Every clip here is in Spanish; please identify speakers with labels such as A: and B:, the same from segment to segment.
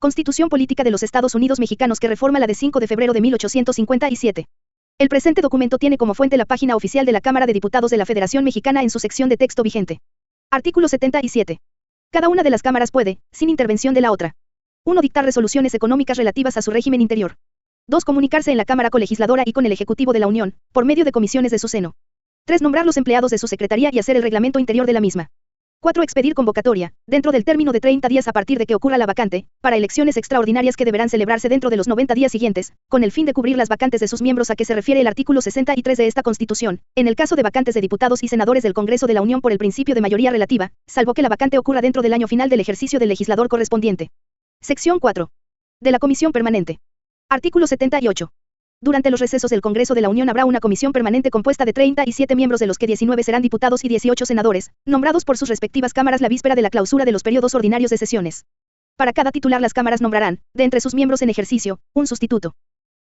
A: Constitución Política de los Estados Unidos Mexicanos que reforma la de 5 de febrero de 1857. El presente documento tiene como fuente la página oficial de la Cámara de Diputados de la Federación Mexicana en su sección de texto vigente. Artículo 77. Cada una de las cámaras puede, sin intervención de la otra: 1. Dictar resoluciones económicas relativas a su régimen interior. 2. Comunicarse en la Cámara Colegisladora y con el Ejecutivo de la Unión, por medio de comisiones de su seno. 3. Nombrar los empleados de su secretaría y hacer el reglamento interior de la misma. 4. Expedir convocatoria, dentro del término de 30 días a partir de que ocurra la vacante, para elecciones extraordinarias que deberán celebrarse dentro de los 90 días siguientes, con el fin de cubrir las vacantes de sus miembros a que se refiere el artículo 63 de esta Constitución, en el caso de vacantes de diputados y senadores del Congreso de la Unión por el principio de mayoría relativa, salvo que la vacante ocurra dentro del año final del ejercicio del legislador correspondiente. Sección 4. De la Comisión Permanente. Artículo 78. Durante los recesos del Congreso de la Unión habrá una comisión permanente compuesta de 37 miembros, de los que 19 serán diputados y 18 senadores, nombrados por sus respectivas cámaras la víspera de la clausura de los periodos ordinarios de sesiones. Para cada titular las cámaras nombrarán, de entre sus miembros en ejercicio, un sustituto.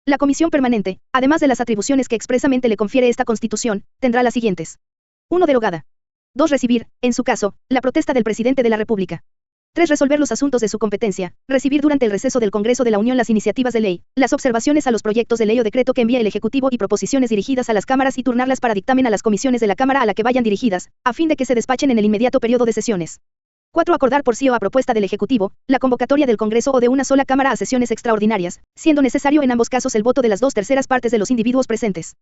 A: La comisión permanente, además de las atribuciones que expresamente le confiere esta Constitución, tendrá las siguientes: 1. Derogada. 2. Recibir, en su caso, la protesta del presidente de la República. 3. Resolver los asuntos de su competencia, recibir durante el receso del Congreso de la Unión las iniciativas de ley, las observaciones a los proyectos de ley o decreto que envíe el Ejecutivo y proposiciones dirigidas a las cámaras y turnarlas para dictamen a las comisiones de la Cámara a la que vayan dirigidas, a fin de que se despachen en el inmediato periodo de sesiones. 4. Acordar por sí o a propuesta del Ejecutivo, la convocatoria del Congreso o de una sola Cámara a sesiones extraordinarias, siendo necesario en ambos casos el voto de las 2/3 partes de los individuos presentes.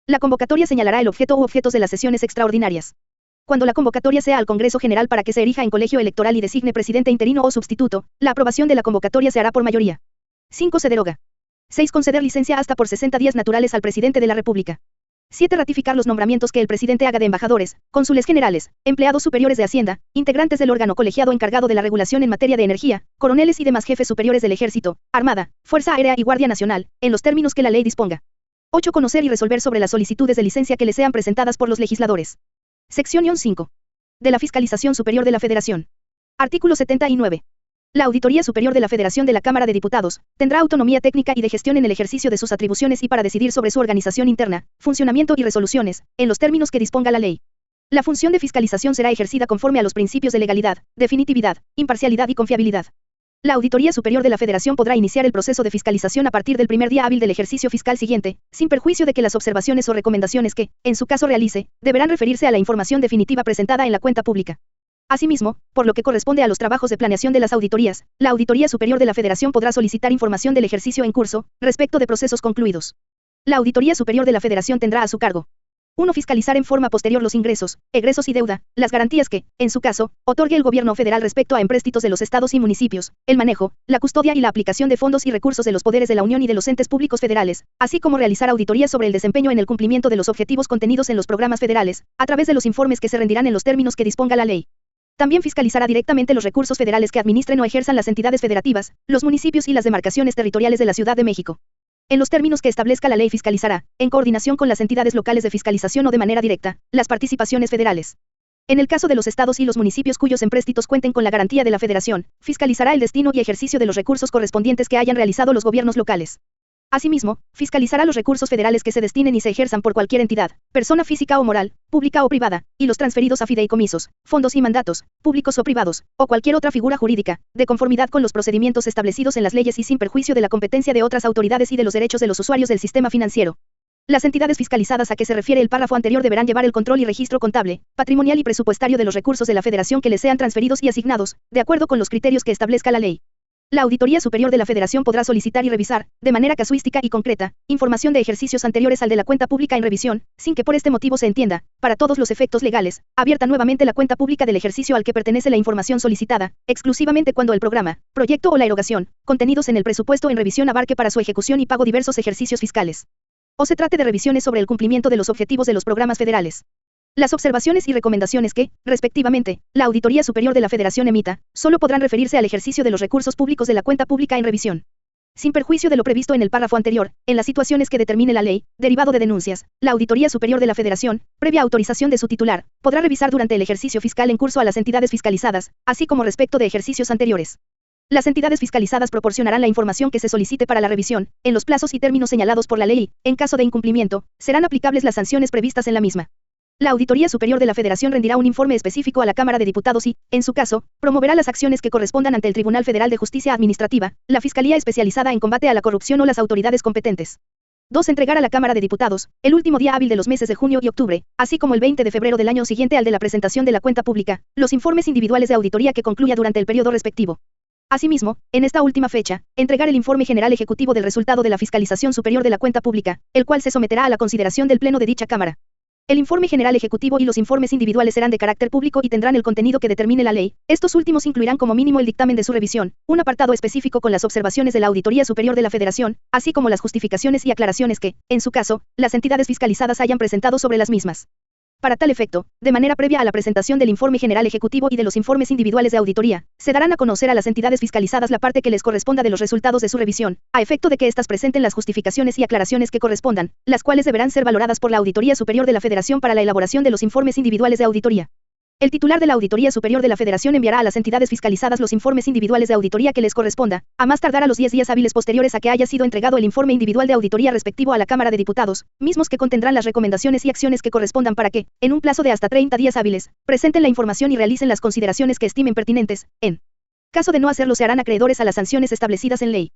A: La convocatoria señalará el objeto u objetos de las sesiones extraordinarias. Cuando la convocatoria sea al Congreso General para que se erija en colegio electoral y designe presidente interino o sustituto, la aprobación de la convocatoria se hará por mayoría. 5. Se deroga. 6. Conceder licencia hasta por 60 días naturales al presidente de la República. 7. Ratificar los nombramientos que el presidente haga de embajadores, cónsules generales, empleados superiores de Hacienda, integrantes del órgano colegiado encargado de la regulación en materia de energía, coroneles y demás jefes superiores del Ejército, Armada, Fuerza Aérea y Guardia Nacional, en los términos que la ley disponga. 8. Conocer y resolver sobre las solicitudes de licencia que le sean presentadas por los legisladores. Sección 5. De la Fiscalización Superior de la Federación. Artículo 79. La Auditoría Superior de la Federación de la Cámara de Diputados tendrá autonomía técnica y de gestión en el ejercicio de sus atribuciones y para decidir sobre su organización interna, funcionamiento y resoluciones, en los términos que disponga la ley. La función de fiscalización será ejercida conforme a los principios de legalidad, definitividad, imparcialidad y confiabilidad. La Auditoría Superior de la Federación podrá iniciar el proceso de fiscalización a partir del primer día hábil del ejercicio fiscal siguiente, sin perjuicio de que las observaciones o recomendaciones que, en su caso realice, deberán referirse a la información definitiva presentada en la cuenta pública. Asimismo, por lo que corresponde a los trabajos de planeación de las auditorías, la Auditoría Superior de la Federación podrá solicitar información del ejercicio en curso, respecto de procesos concluidos. La Auditoría Superior de la Federación tendrá a su cargo: 1. Fiscalizar en forma posterior los ingresos, egresos y deuda, las garantías que, en su caso, otorgue el Gobierno federal respecto a empréstitos de los estados y municipios, el manejo, la custodia y la aplicación de fondos y recursos de los poderes de la Unión y de los entes públicos federales, así como realizar auditorías sobre el desempeño en el cumplimiento de los objetivos contenidos en los programas federales, a través de los informes que se rendirán en los términos que disponga la ley. También fiscalizará directamente los recursos federales que administren o ejerzan las entidades federativas, los municipios y las demarcaciones territoriales de la Ciudad de México. En los términos que establezca la ley fiscalizará, en coordinación con las entidades locales de fiscalización o de manera directa, las participaciones federales. En el caso de los estados y los municipios cuyos empréstitos cuenten con la garantía de la Federación, fiscalizará el destino y ejercicio de los recursos correspondientes que hayan realizado los gobiernos locales. Asimismo, fiscalizará los recursos federales que se destinen y se ejerzan por cualquier entidad, persona física o moral, pública o privada, y los transferidos a fideicomisos, fondos y mandatos, públicos o privados, o cualquier otra figura jurídica, de conformidad con los procedimientos establecidos en las leyes y sin perjuicio de la competencia de otras autoridades y de los derechos de los usuarios del sistema financiero. Las entidades fiscalizadas a que se refiere el párrafo anterior deberán llevar el control y registro contable, patrimonial y presupuestario de los recursos de la Federación que les sean transferidos y asignados, de acuerdo con los criterios que establezca la ley. La Auditoría Superior de la Federación podrá solicitar y revisar, de manera casuística y concreta, información de ejercicios anteriores al de la cuenta pública en revisión, sin que por este motivo se entienda, para todos los efectos legales, abierta nuevamente la cuenta pública del ejercicio al que pertenece la información solicitada, exclusivamente cuando el programa, proyecto o la erogación, contenidos en el presupuesto en revisión abarque para su ejecución y pago diversos ejercicios fiscales. O se trate de revisiones sobre el cumplimiento de los objetivos de los programas federales. Las observaciones y recomendaciones que, respectivamente, la Auditoría Superior de la Federación emita, solo podrán referirse al ejercicio de los recursos públicos de la cuenta pública en revisión. Sin perjuicio de lo previsto en el párrafo anterior, en las situaciones que determine la ley, derivado de denuncias, la Auditoría Superior de la Federación, previa autorización de su titular, podrá revisar durante el ejercicio fiscal en curso a las entidades fiscalizadas, así como respecto de ejercicios anteriores. Las entidades fiscalizadas proporcionarán la información que se solicite para la revisión, en los plazos y términos señalados por la ley, y, en caso de incumplimiento, serán aplicables las sanciones previstas en la misma. La Auditoría Superior de la Federación rendirá un informe específico a la Cámara de Diputados y, en su caso, promoverá las acciones que correspondan ante el Tribunal Federal de Justicia Administrativa, la Fiscalía Especializada en Combate a la Corrupción o las autoridades competentes. 2. Entregar a la Cámara de Diputados, el último día hábil de los meses de junio y octubre, así como el 20 de febrero del año siguiente al de la presentación de la cuenta pública, los informes individuales de auditoría que concluya durante el periodo respectivo. Asimismo, en esta última fecha, entregar el informe general ejecutivo del resultado de la fiscalización superior de la cuenta pública, el cual se someterá a la consideración del Pleno de dicha Cámara. El informe general ejecutivo y los informes individuales serán de carácter público y tendrán el contenido que determine la ley. Estos últimos incluirán como mínimo el dictamen de su revisión, un apartado específico con las observaciones de la Auditoría Superior de la Federación, así como las justificaciones y aclaraciones que, en su caso, las entidades fiscalizadas hayan presentado sobre las mismas. Para tal efecto, de manera previa a la presentación del informe general ejecutivo y de los informes individuales de auditoría, se darán a conocer a las entidades fiscalizadas la parte que les corresponda de los resultados de su revisión, a efecto de que éstas presenten las justificaciones y aclaraciones que correspondan, las cuales deberán ser valoradas por la Auditoría Superior de la Federación para la elaboración de los informes individuales de auditoría. El titular de la Auditoría Superior de la Federación enviará a las entidades fiscalizadas los informes individuales de auditoría que les corresponda, a más tardar a los 10 días hábiles posteriores a que haya sido entregado el informe individual de auditoría respectivo a la Cámara de Diputados, mismos que contendrán las recomendaciones y acciones que correspondan para que, en un plazo de hasta 30 días hábiles, presenten la información y realicen las consideraciones que estimen pertinentes. En caso de no hacerlo, se harán acreedores a las sanciones establecidas en ley.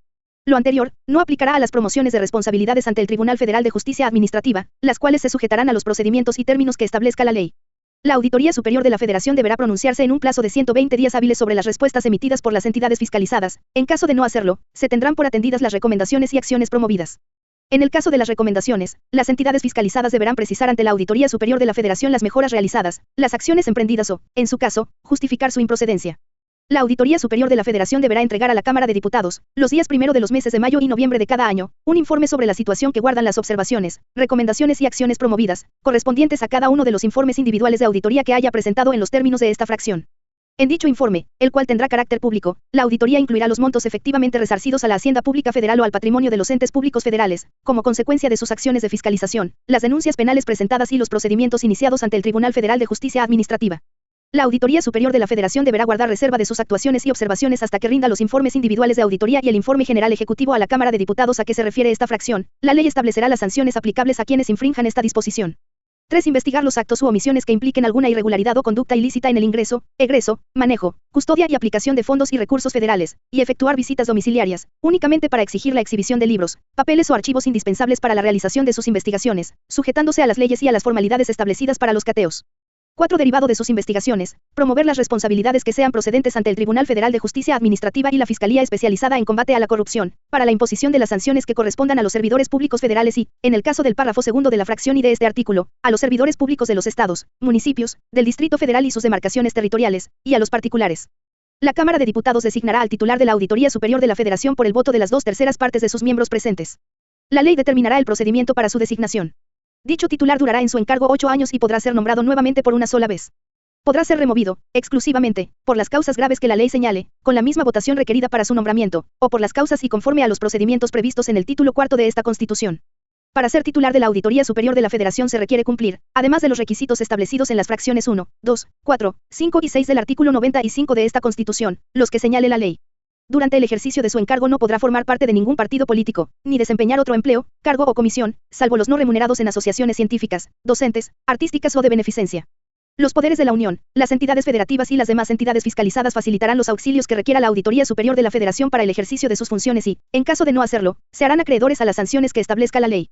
A: Lo anterior no aplicará a las promociones de responsabilidades ante el Tribunal Federal de Justicia Administrativa, las cuales se sujetarán a los procedimientos y términos que establezca la ley. La Auditoría Superior de la Federación deberá pronunciarse en un plazo de 120 días hábiles sobre las respuestas emitidas por las entidades fiscalizadas. En caso de no hacerlo, se tendrán por atendidas las recomendaciones y acciones promovidas. En el caso de las recomendaciones, las entidades fiscalizadas deberán precisar ante la Auditoría Superior de la Federación las mejoras realizadas, las acciones emprendidas o, en su caso, justificar su improcedencia. La Auditoría Superior de la Federación deberá entregar a la Cámara de Diputados, los días primero de los meses de mayo y noviembre de cada año, un informe sobre la situación que guardan las observaciones, recomendaciones y acciones promovidas, correspondientes a cada uno de los informes individuales de auditoría que haya presentado en los términos de esta fracción. En dicho informe, el cual tendrá carácter público, la auditoría incluirá los montos efectivamente resarcidos a la Hacienda Pública Federal o al patrimonio de los entes públicos federales, como consecuencia de sus acciones de fiscalización, las denuncias penales presentadas y los procedimientos iniciados ante el Tribunal Federal de Justicia Administrativa. La Auditoría Superior de la Federación deberá guardar reserva de sus actuaciones y observaciones hasta que rinda los informes individuales de auditoría y el informe general ejecutivo a la Cámara de Diputados a que se refiere esta fracción. La ley establecerá las sanciones aplicables a quienes infrinjan esta disposición. 3. Investigar los actos u omisiones que impliquen alguna irregularidad o conducta ilícita en el ingreso, egreso, manejo, custodia y aplicación de fondos y recursos federales, y efectuar visitas domiciliarias, únicamente para exigir la exhibición de libros, papeles o archivos indispensables para la realización de sus investigaciones, sujetándose a las leyes y a las formalidades establecidas para los cateos. 4. Derivado de sus investigaciones, promover las responsabilidades que sean procedentes ante el Tribunal Federal de Justicia Administrativa y la Fiscalía Especializada en Combate a la Corrupción, para la imposición de las sanciones que correspondan a los servidores públicos federales y, en el caso del párrafo segundo de la fracción y de este artículo, a los servidores públicos de los estados, municipios, del Distrito Federal y sus demarcaciones territoriales, y a los particulares. La Cámara de Diputados designará al titular de la Auditoría Superior de la Federación por el voto de las 2/3 partes de sus miembros presentes. La ley determinará el procedimiento para su designación. Dicho titular durará en su encargo 8 años y podrá ser nombrado nuevamente por una sola vez. Podrá ser removido, exclusivamente, por las causas graves que la ley señale, con la misma votación requerida para su nombramiento, o por las causas y conforme a los procedimientos previstos en el título 4 de esta Constitución. Para ser titular de la Auditoría Superior de la Federación se requiere cumplir, además de los requisitos establecidos en las fracciones 1, 2, 4, 5 y 6 del artículo 95 de esta Constitución, los que señale la ley. Durante el ejercicio de su encargo no podrá formar parte de ningún partido político, ni desempeñar otro empleo, cargo o comisión, salvo los no remunerados en asociaciones científicas, docentes, artísticas o de beneficencia. Los poderes de la Unión, las entidades federativas y las demás entidades fiscalizadas facilitarán los auxilios que requiera la Auditoría Superior de la Federación para el ejercicio de sus funciones y, en caso de no hacerlo, se harán acreedores a las sanciones que establezca la ley.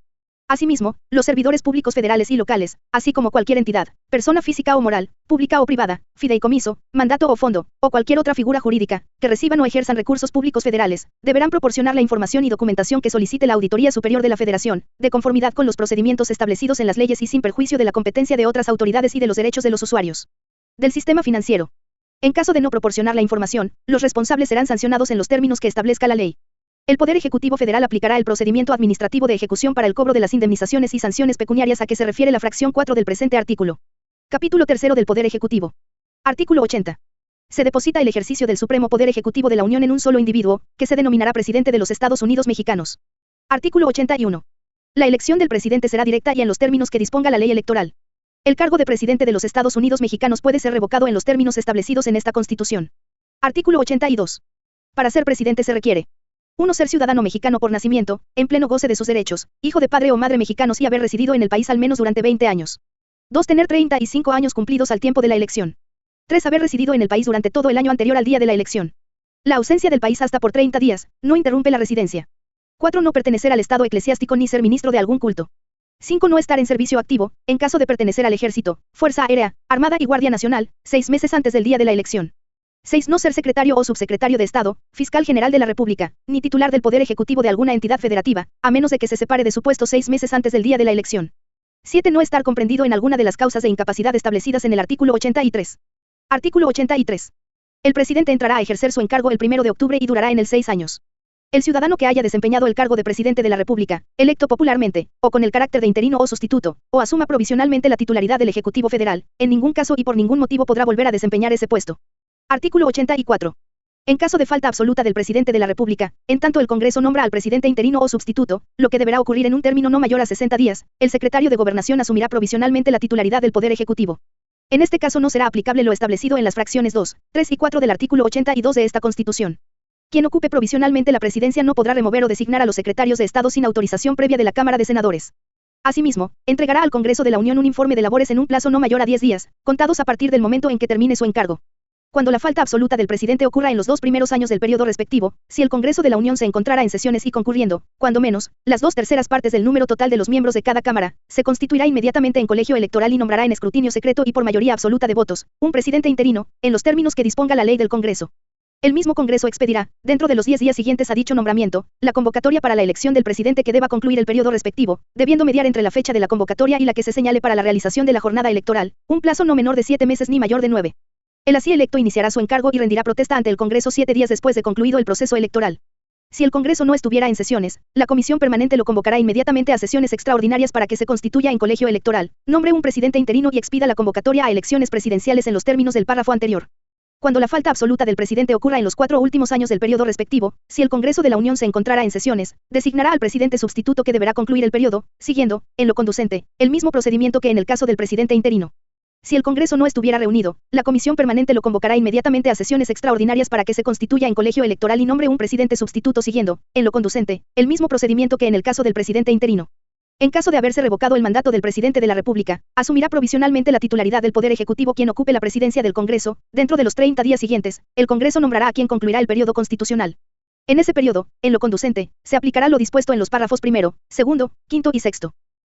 A: Asimismo, los servidores públicos federales y locales, así como cualquier entidad, persona física o moral, pública o privada, fideicomiso, mandato o fondo, o cualquier otra figura jurídica, que reciban o ejerzan recursos públicos federales, deberán proporcionar la información y documentación que solicite la Auditoría Superior de la Federación, de conformidad con los procedimientos establecidos en las leyes y sin perjuicio de la competencia de otras autoridades y de los derechos de los usuarios del sistema financiero. En caso de no proporcionar la información, los responsables serán sancionados en los términos que establezca la ley. El Poder Ejecutivo Federal aplicará el procedimiento administrativo de ejecución para el cobro de las indemnizaciones y sanciones pecuniarias a que se refiere la fracción 4 del presente artículo. Capítulo 3 del Poder Ejecutivo. Artículo 80. Se deposita el ejercicio del Supremo Poder Ejecutivo de la Unión en un solo individuo, que se denominará Presidente de los Estados Unidos Mexicanos. Artículo 81. La elección del presidente será directa y en los términos que disponga la ley electoral. El cargo de Presidente de los Estados Unidos Mexicanos puede ser revocado en los términos establecidos en esta Constitución. Artículo 82. Para ser presidente se requiere: 1. Ser ciudadano mexicano por nacimiento, en pleno goce de sus derechos, hijo de padre o madre mexicanos y haber residido en el país al menos durante 20 años. 2. Tener 35 años cumplidos al tiempo de la elección. 3. Haber residido en el país durante todo el año anterior al día de la elección. La ausencia del país hasta por 30 días no interrumpe la residencia. 4. No pertenecer al estado eclesiástico ni ser ministro de algún culto. 5. No estar en servicio activo, en caso de pertenecer al Ejército, Fuerza Aérea, Armada y Guardia Nacional, 6 meses antes del día de la elección. 6. No ser secretario o subsecretario de Estado, fiscal general de la República, ni titular del Poder Ejecutivo de alguna entidad federativa, a menos de que se separe de su puesto 6 meses antes del día de la elección. 7. No estar comprendido en alguna de las causas de incapacidad establecidas en el artículo 83. Artículo 83. El presidente entrará a ejercer su encargo el 1 de octubre y durará en el 6 años. El ciudadano que haya desempeñado el cargo de presidente de la República, electo popularmente, o con el carácter de interino o sustituto, o asuma provisionalmente la titularidad del Ejecutivo Federal, en ningún caso y por ningún motivo podrá volver a desempeñar ese puesto. Artículo 84. En caso de falta absoluta del presidente de la República, en tanto el Congreso nombra al presidente interino o sustituto, lo que deberá ocurrir en un término no mayor a 60 días, el secretario de Gobernación asumirá provisionalmente la titularidad del Poder Ejecutivo. En este caso no será aplicable lo establecido en las fracciones 2, 3 y 4 del artículo 82 de esta Constitución. Quien ocupe provisionalmente la presidencia no podrá remover o designar a los secretarios de Estado sin autorización previa de la Cámara de Senadores. Asimismo, entregará al Congreso de la Unión un informe de labores en un plazo no mayor a 10 días, contados a partir del momento en que termine su encargo. Cuando la falta absoluta del presidente ocurra en los 2 primeros años del periodo respectivo, si el Congreso de la Unión se encontrara en sesiones y concurriendo, cuando menos, las 2/3 partes del número total de los miembros de cada Cámara, se constituirá inmediatamente en colegio electoral y nombrará en escrutinio secreto y por mayoría absoluta de votos, un presidente interino, en los términos que disponga la ley del Congreso. El mismo Congreso expedirá, dentro de los 10 días siguientes a dicho nombramiento, la convocatoria para la elección del presidente que deba concluir el periodo respectivo, debiendo mediar entre la fecha de la convocatoria y la que se señale para la realización de la jornada electoral, un plazo no menor de 7 meses ni mayor de 9. El así electo iniciará su encargo y rendirá protesta ante el Congreso 7 días después de concluido el proceso electoral. Si el Congreso no estuviera en sesiones, la Comisión Permanente lo convocará inmediatamente a sesiones extraordinarias para que se constituya en colegio electoral, nombre un presidente interino y expida la convocatoria a elecciones presidenciales en los términos del párrafo anterior. Cuando la falta absoluta del presidente ocurra en los 4 últimos años del periodo respectivo, si el Congreso de la Unión se encontrara en sesiones, designará al presidente sustituto que deberá concluir el periodo, siguiendo, en lo conducente, el mismo procedimiento que en el caso del presidente interino. Si el Congreso no estuviera reunido, la Comisión Permanente lo convocará inmediatamente a sesiones extraordinarias para que se constituya en colegio electoral y nombre un presidente sustituto siguiendo, en lo conducente, el mismo procedimiento que en el caso del presidente interino. En caso de haberse revocado el mandato del presidente de la República, asumirá provisionalmente la titularidad del Poder Ejecutivo quien ocupe la presidencia del Congreso. Dentro de los 30 días siguientes, el Congreso nombrará a quien concluirá el periodo constitucional. En ese periodo, en lo conducente, se aplicará lo dispuesto en los párrafos primero, segundo, quinto y sexto.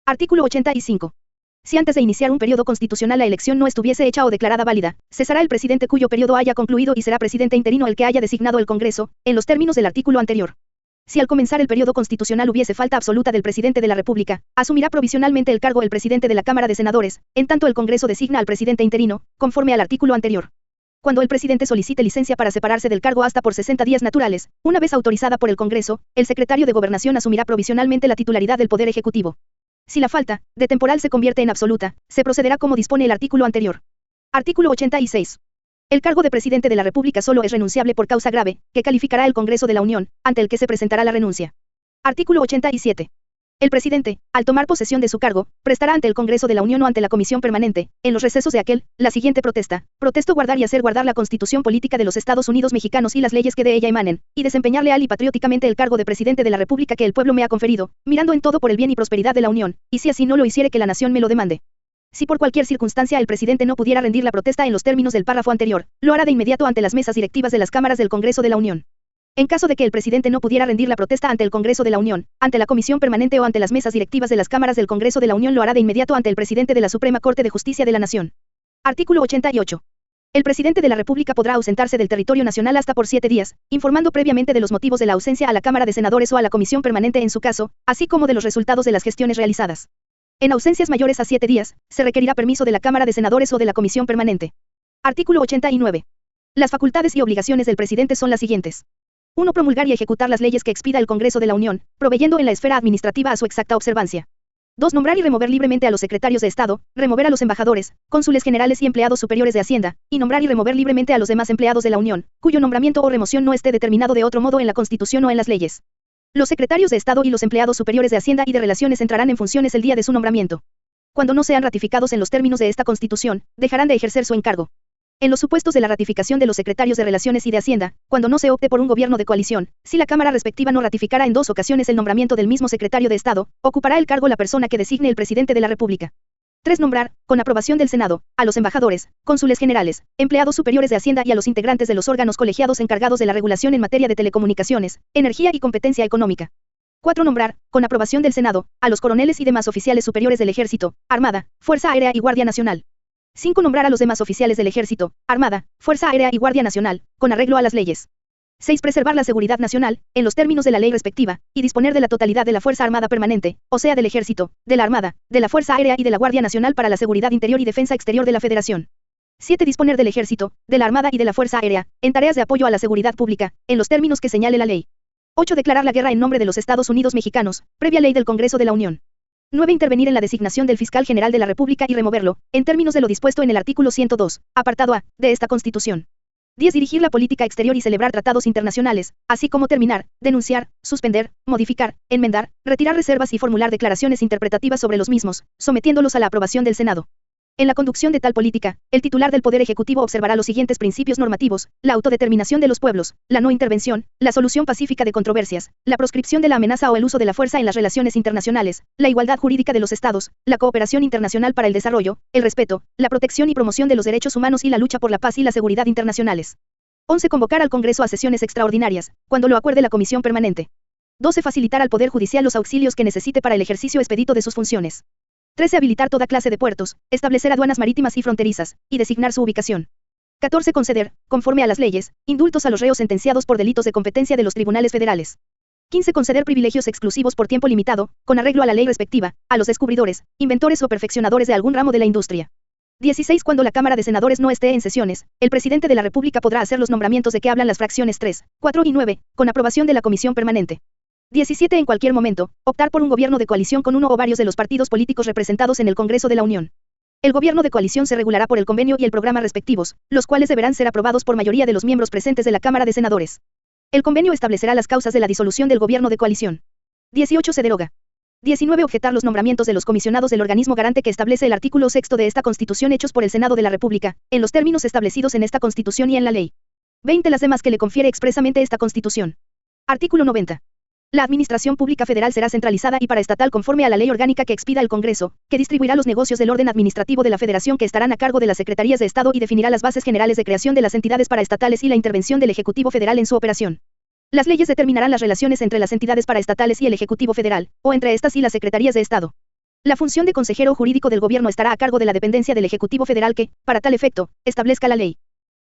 A: Artículo 85. Si antes de iniciar un periodo constitucional la elección no estuviese hecha o declarada válida, cesará el presidente cuyo periodo haya concluido y será presidente interino el que haya designado el Congreso, en los términos del artículo anterior. Si al comenzar el periodo constitucional hubiese falta absoluta del presidente de la República, asumirá provisionalmente el cargo el presidente de la Cámara de Senadores, en tanto el Congreso designa al presidente interino, conforme al artículo anterior. Cuando el presidente solicite licencia para separarse del cargo hasta por 60 días naturales, una vez autorizada por el Congreso, el secretario de Gobernación asumirá provisionalmente la titularidad del Poder Ejecutivo. Si la falta de temporal se convierte en absoluta, se procederá como dispone el artículo anterior. Artículo 86. El cargo de presidente de la República solo es renunciable por causa grave, que calificará el Congreso de la Unión, ante el que se presentará la renuncia. Artículo 87. El presidente, al tomar posesión de su cargo, prestará ante el Congreso de la Unión o ante la Comisión Permanente, en los recesos de aquel, la siguiente protesta: protesto guardar y hacer guardar la Constitución Política de los Estados Unidos Mexicanos y las leyes que de ella emanen, y desempeñar leal y patrióticamente el cargo de presidente de la República que el pueblo me ha conferido, mirando en todo por el bien y prosperidad de la Unión, y si así no lo hiciere que la nación me lo demande. Si por cualquier circunstancia el presidente no pudiera rendir la protesta en los términos del párrafo anterior, lo hará de inmediato ante las mesas directivas de las cámaras del Congreso de la Unión. En caso de que el presidente no pudiera rendir la protesta ante el Congreso de la Unión, ante la Comisión Permanente o ante las mesas directivas de las cámaras del Congreso de la Unión, lo hará de inmediato ante el presidente de la Suprema Corte de Justicia de la Nación. Artículo 88. El presidente de la República podrá ausentarse del territorio nacional hasta por 7 días, informando previamente de los motivos de la ausencia a la Cámara de Senadores o a la Comisión Permanente en su caso, así como de los resultados de las gestiones realizadas. En ausencias mayores a 7 días, se requerirá permiso de la Cámara de Senadores o de la Comisión Permanente. Artículo 89. Las facultades y obligaciones del presidente son las siguientes. 1. Promulgar y ejecutar las leyes que expida el Congreso de la Unión, proveyendo en la esfera administrativa a su exacta observancia. 2. Nombrar y remover libremente a los secretarios de Estado, remover a los embajadores, cónsules generales y empleados superiores de Hacienda, y nombrar y remover libremente a los demás empleados de la Unión, cuyo nombramiento o remoción no esté determinado de otro modo en la Constitución o en las leyes. Los secretarios de Estado y los empleados superiores de Hacienda y de Relaciones entrarán en funciones el día de su nombramiento. Cuando no sean ratificados en los términos de esta Constitución, dejarán de ejercer su encargo. En los supuestos de la ratificación de los secretarios de Relaciones y de Hacienda, cuando no se opte por un gobierno de coalición, si la Cámara respectiva no ratificara en 2 ocasiones el nombramiento del mismo secretario de Estado, ocupará el cargo la persona que designe el presidente de la República. 3. Nombrar, con aprobación del Senado, a los embajadores, cónsules generales, empleados superiores de Hacienda y a los integrantes de los órganos colegiados encargados de la regulación en materia de telecomunicaciones, energía y competencia económica. 4. Nombrar, con aprobación del Senado, a los coroneles y demás oficiales superiores del Ejército, Armada, Fuerza Aérea y Guardia Nacional. 5. Nombrar a los demás oficiales del Ejército, Armada, Fuerza Aérea y Guardia Nacional, con arreglo a las leyes. 6. Preservar la seguridad nacional, en los términos de la ley respectiva, y disponer de la totalidad de la Fuerza Armada Permanente, o sea del Ejército, de la Armada, de la Fuerza Aérea y de la Guardia Nacional para la seguridad interior y defensa exterior de la Federación. 7. Disponer del Ejército, de la Armada y de la Fuerza Aérea, en tareas de apoyo a la seguridad pública, en los términos que señale la ley. 8. Declarar la guerra en nombre de los Estados Unidos mexicanos, previa ley del Congreso de la Unión. 9. Intervenir en la designación del Fiscal General de la República y removerlo, en términos de lo dispuesto en el artículo 102, apartado A, de esta Constitución. 10. Dirigir la política exterior y celebrar tratados internacionales, así como terminar, denunciar, suspender, modificar, enmendar, retirar reservas y formular declaraciones interpretativas sobre los mismos, sometiéndolos a la aprobación del Senado. En la conducción de tal política, el titular del Poder Ejecutivo observará los siguientes principios normativos: la autodeterminación de los pueblos, la no intervención, la solución pacífica de controversias, la proscripción de la amenaza o el uso de la fuerza en las relaciones internacionales, la igualdad jurídica de los estados, la cooperación internacional para el desarrollo, el respeto, la protección y promoción de los derechos humanos y la lucha por la paz y la seguridad internacionales. 11. Convocar al Congreso a sesiones extraordinarias, cuando lo acuerde la Comisión Permanente. 12. Facilitar al Poder Judicial los auxilios que necesite para el ejercicio expedito de sus funciones. 13. Habilitar toda clase de puertos, establecer aduanas marítimas y fronterizas, y designar su ubicación. 14. Conceder, conforme a las leyes, indultos a los reos sentenciados por delitos de competencia de los tribunales federales. 15. Conceder privilegios exclusivos por tiempo limitado, con arreglo a la ley respectiva, a los descubridores, inventores o perfeccionadores de algún ramo de la industria. 16. Cuando la Cámara de Senadores no esté en sesiones, el presidente de la República podrá hacer los nombramientos de que hablan las fracciones 3, 4 y 9, con aprobación de la Comisión Permanente. 17. En cualquier momento, optar por un gobierno de coalición con uno o varios de los partidos políticos representados en el Congreso de la Unión. El gobierno de coalición se regulará por el convenio y el programa respectivos, los cuales deberán ser aprobados por mayoría de los miembros presentes de la Cámara de Senadores. El convenio establecerá las causas de la disolución del gobierno de coalición. 18. Se deroga. 19. Objetar los nombramientos de los comisionados del organismo garante que establece el artículo 6 de esta Constitución hechos por el Senado de la República, en los términos establecidos en esta Constitución y en la ley. 20. Las demás que le confiere expresamente esta Constitución. Artículo 90. La administración pública federal será centralizada y paraestatal conforme a la ley orgánica que expida el Congreso, que distribuirá los negocios del orden administrativo de la Federación que estarán a cargo de las Secretarías de Estado y definirá las bases generales de creación de las entidades paraestatales y la intervención del Ejecutivo Federal en su operación. Las leyes determinarán las relaciones entre las entidades paraestatales y el Ejecutivo Federal, o entre estas y las Secretarías de Estado. La función de consejero jurídico del Gobierno estará a cargo de la dependencia del Ejecutivo Federal que, para tal efecto, establezca la ley.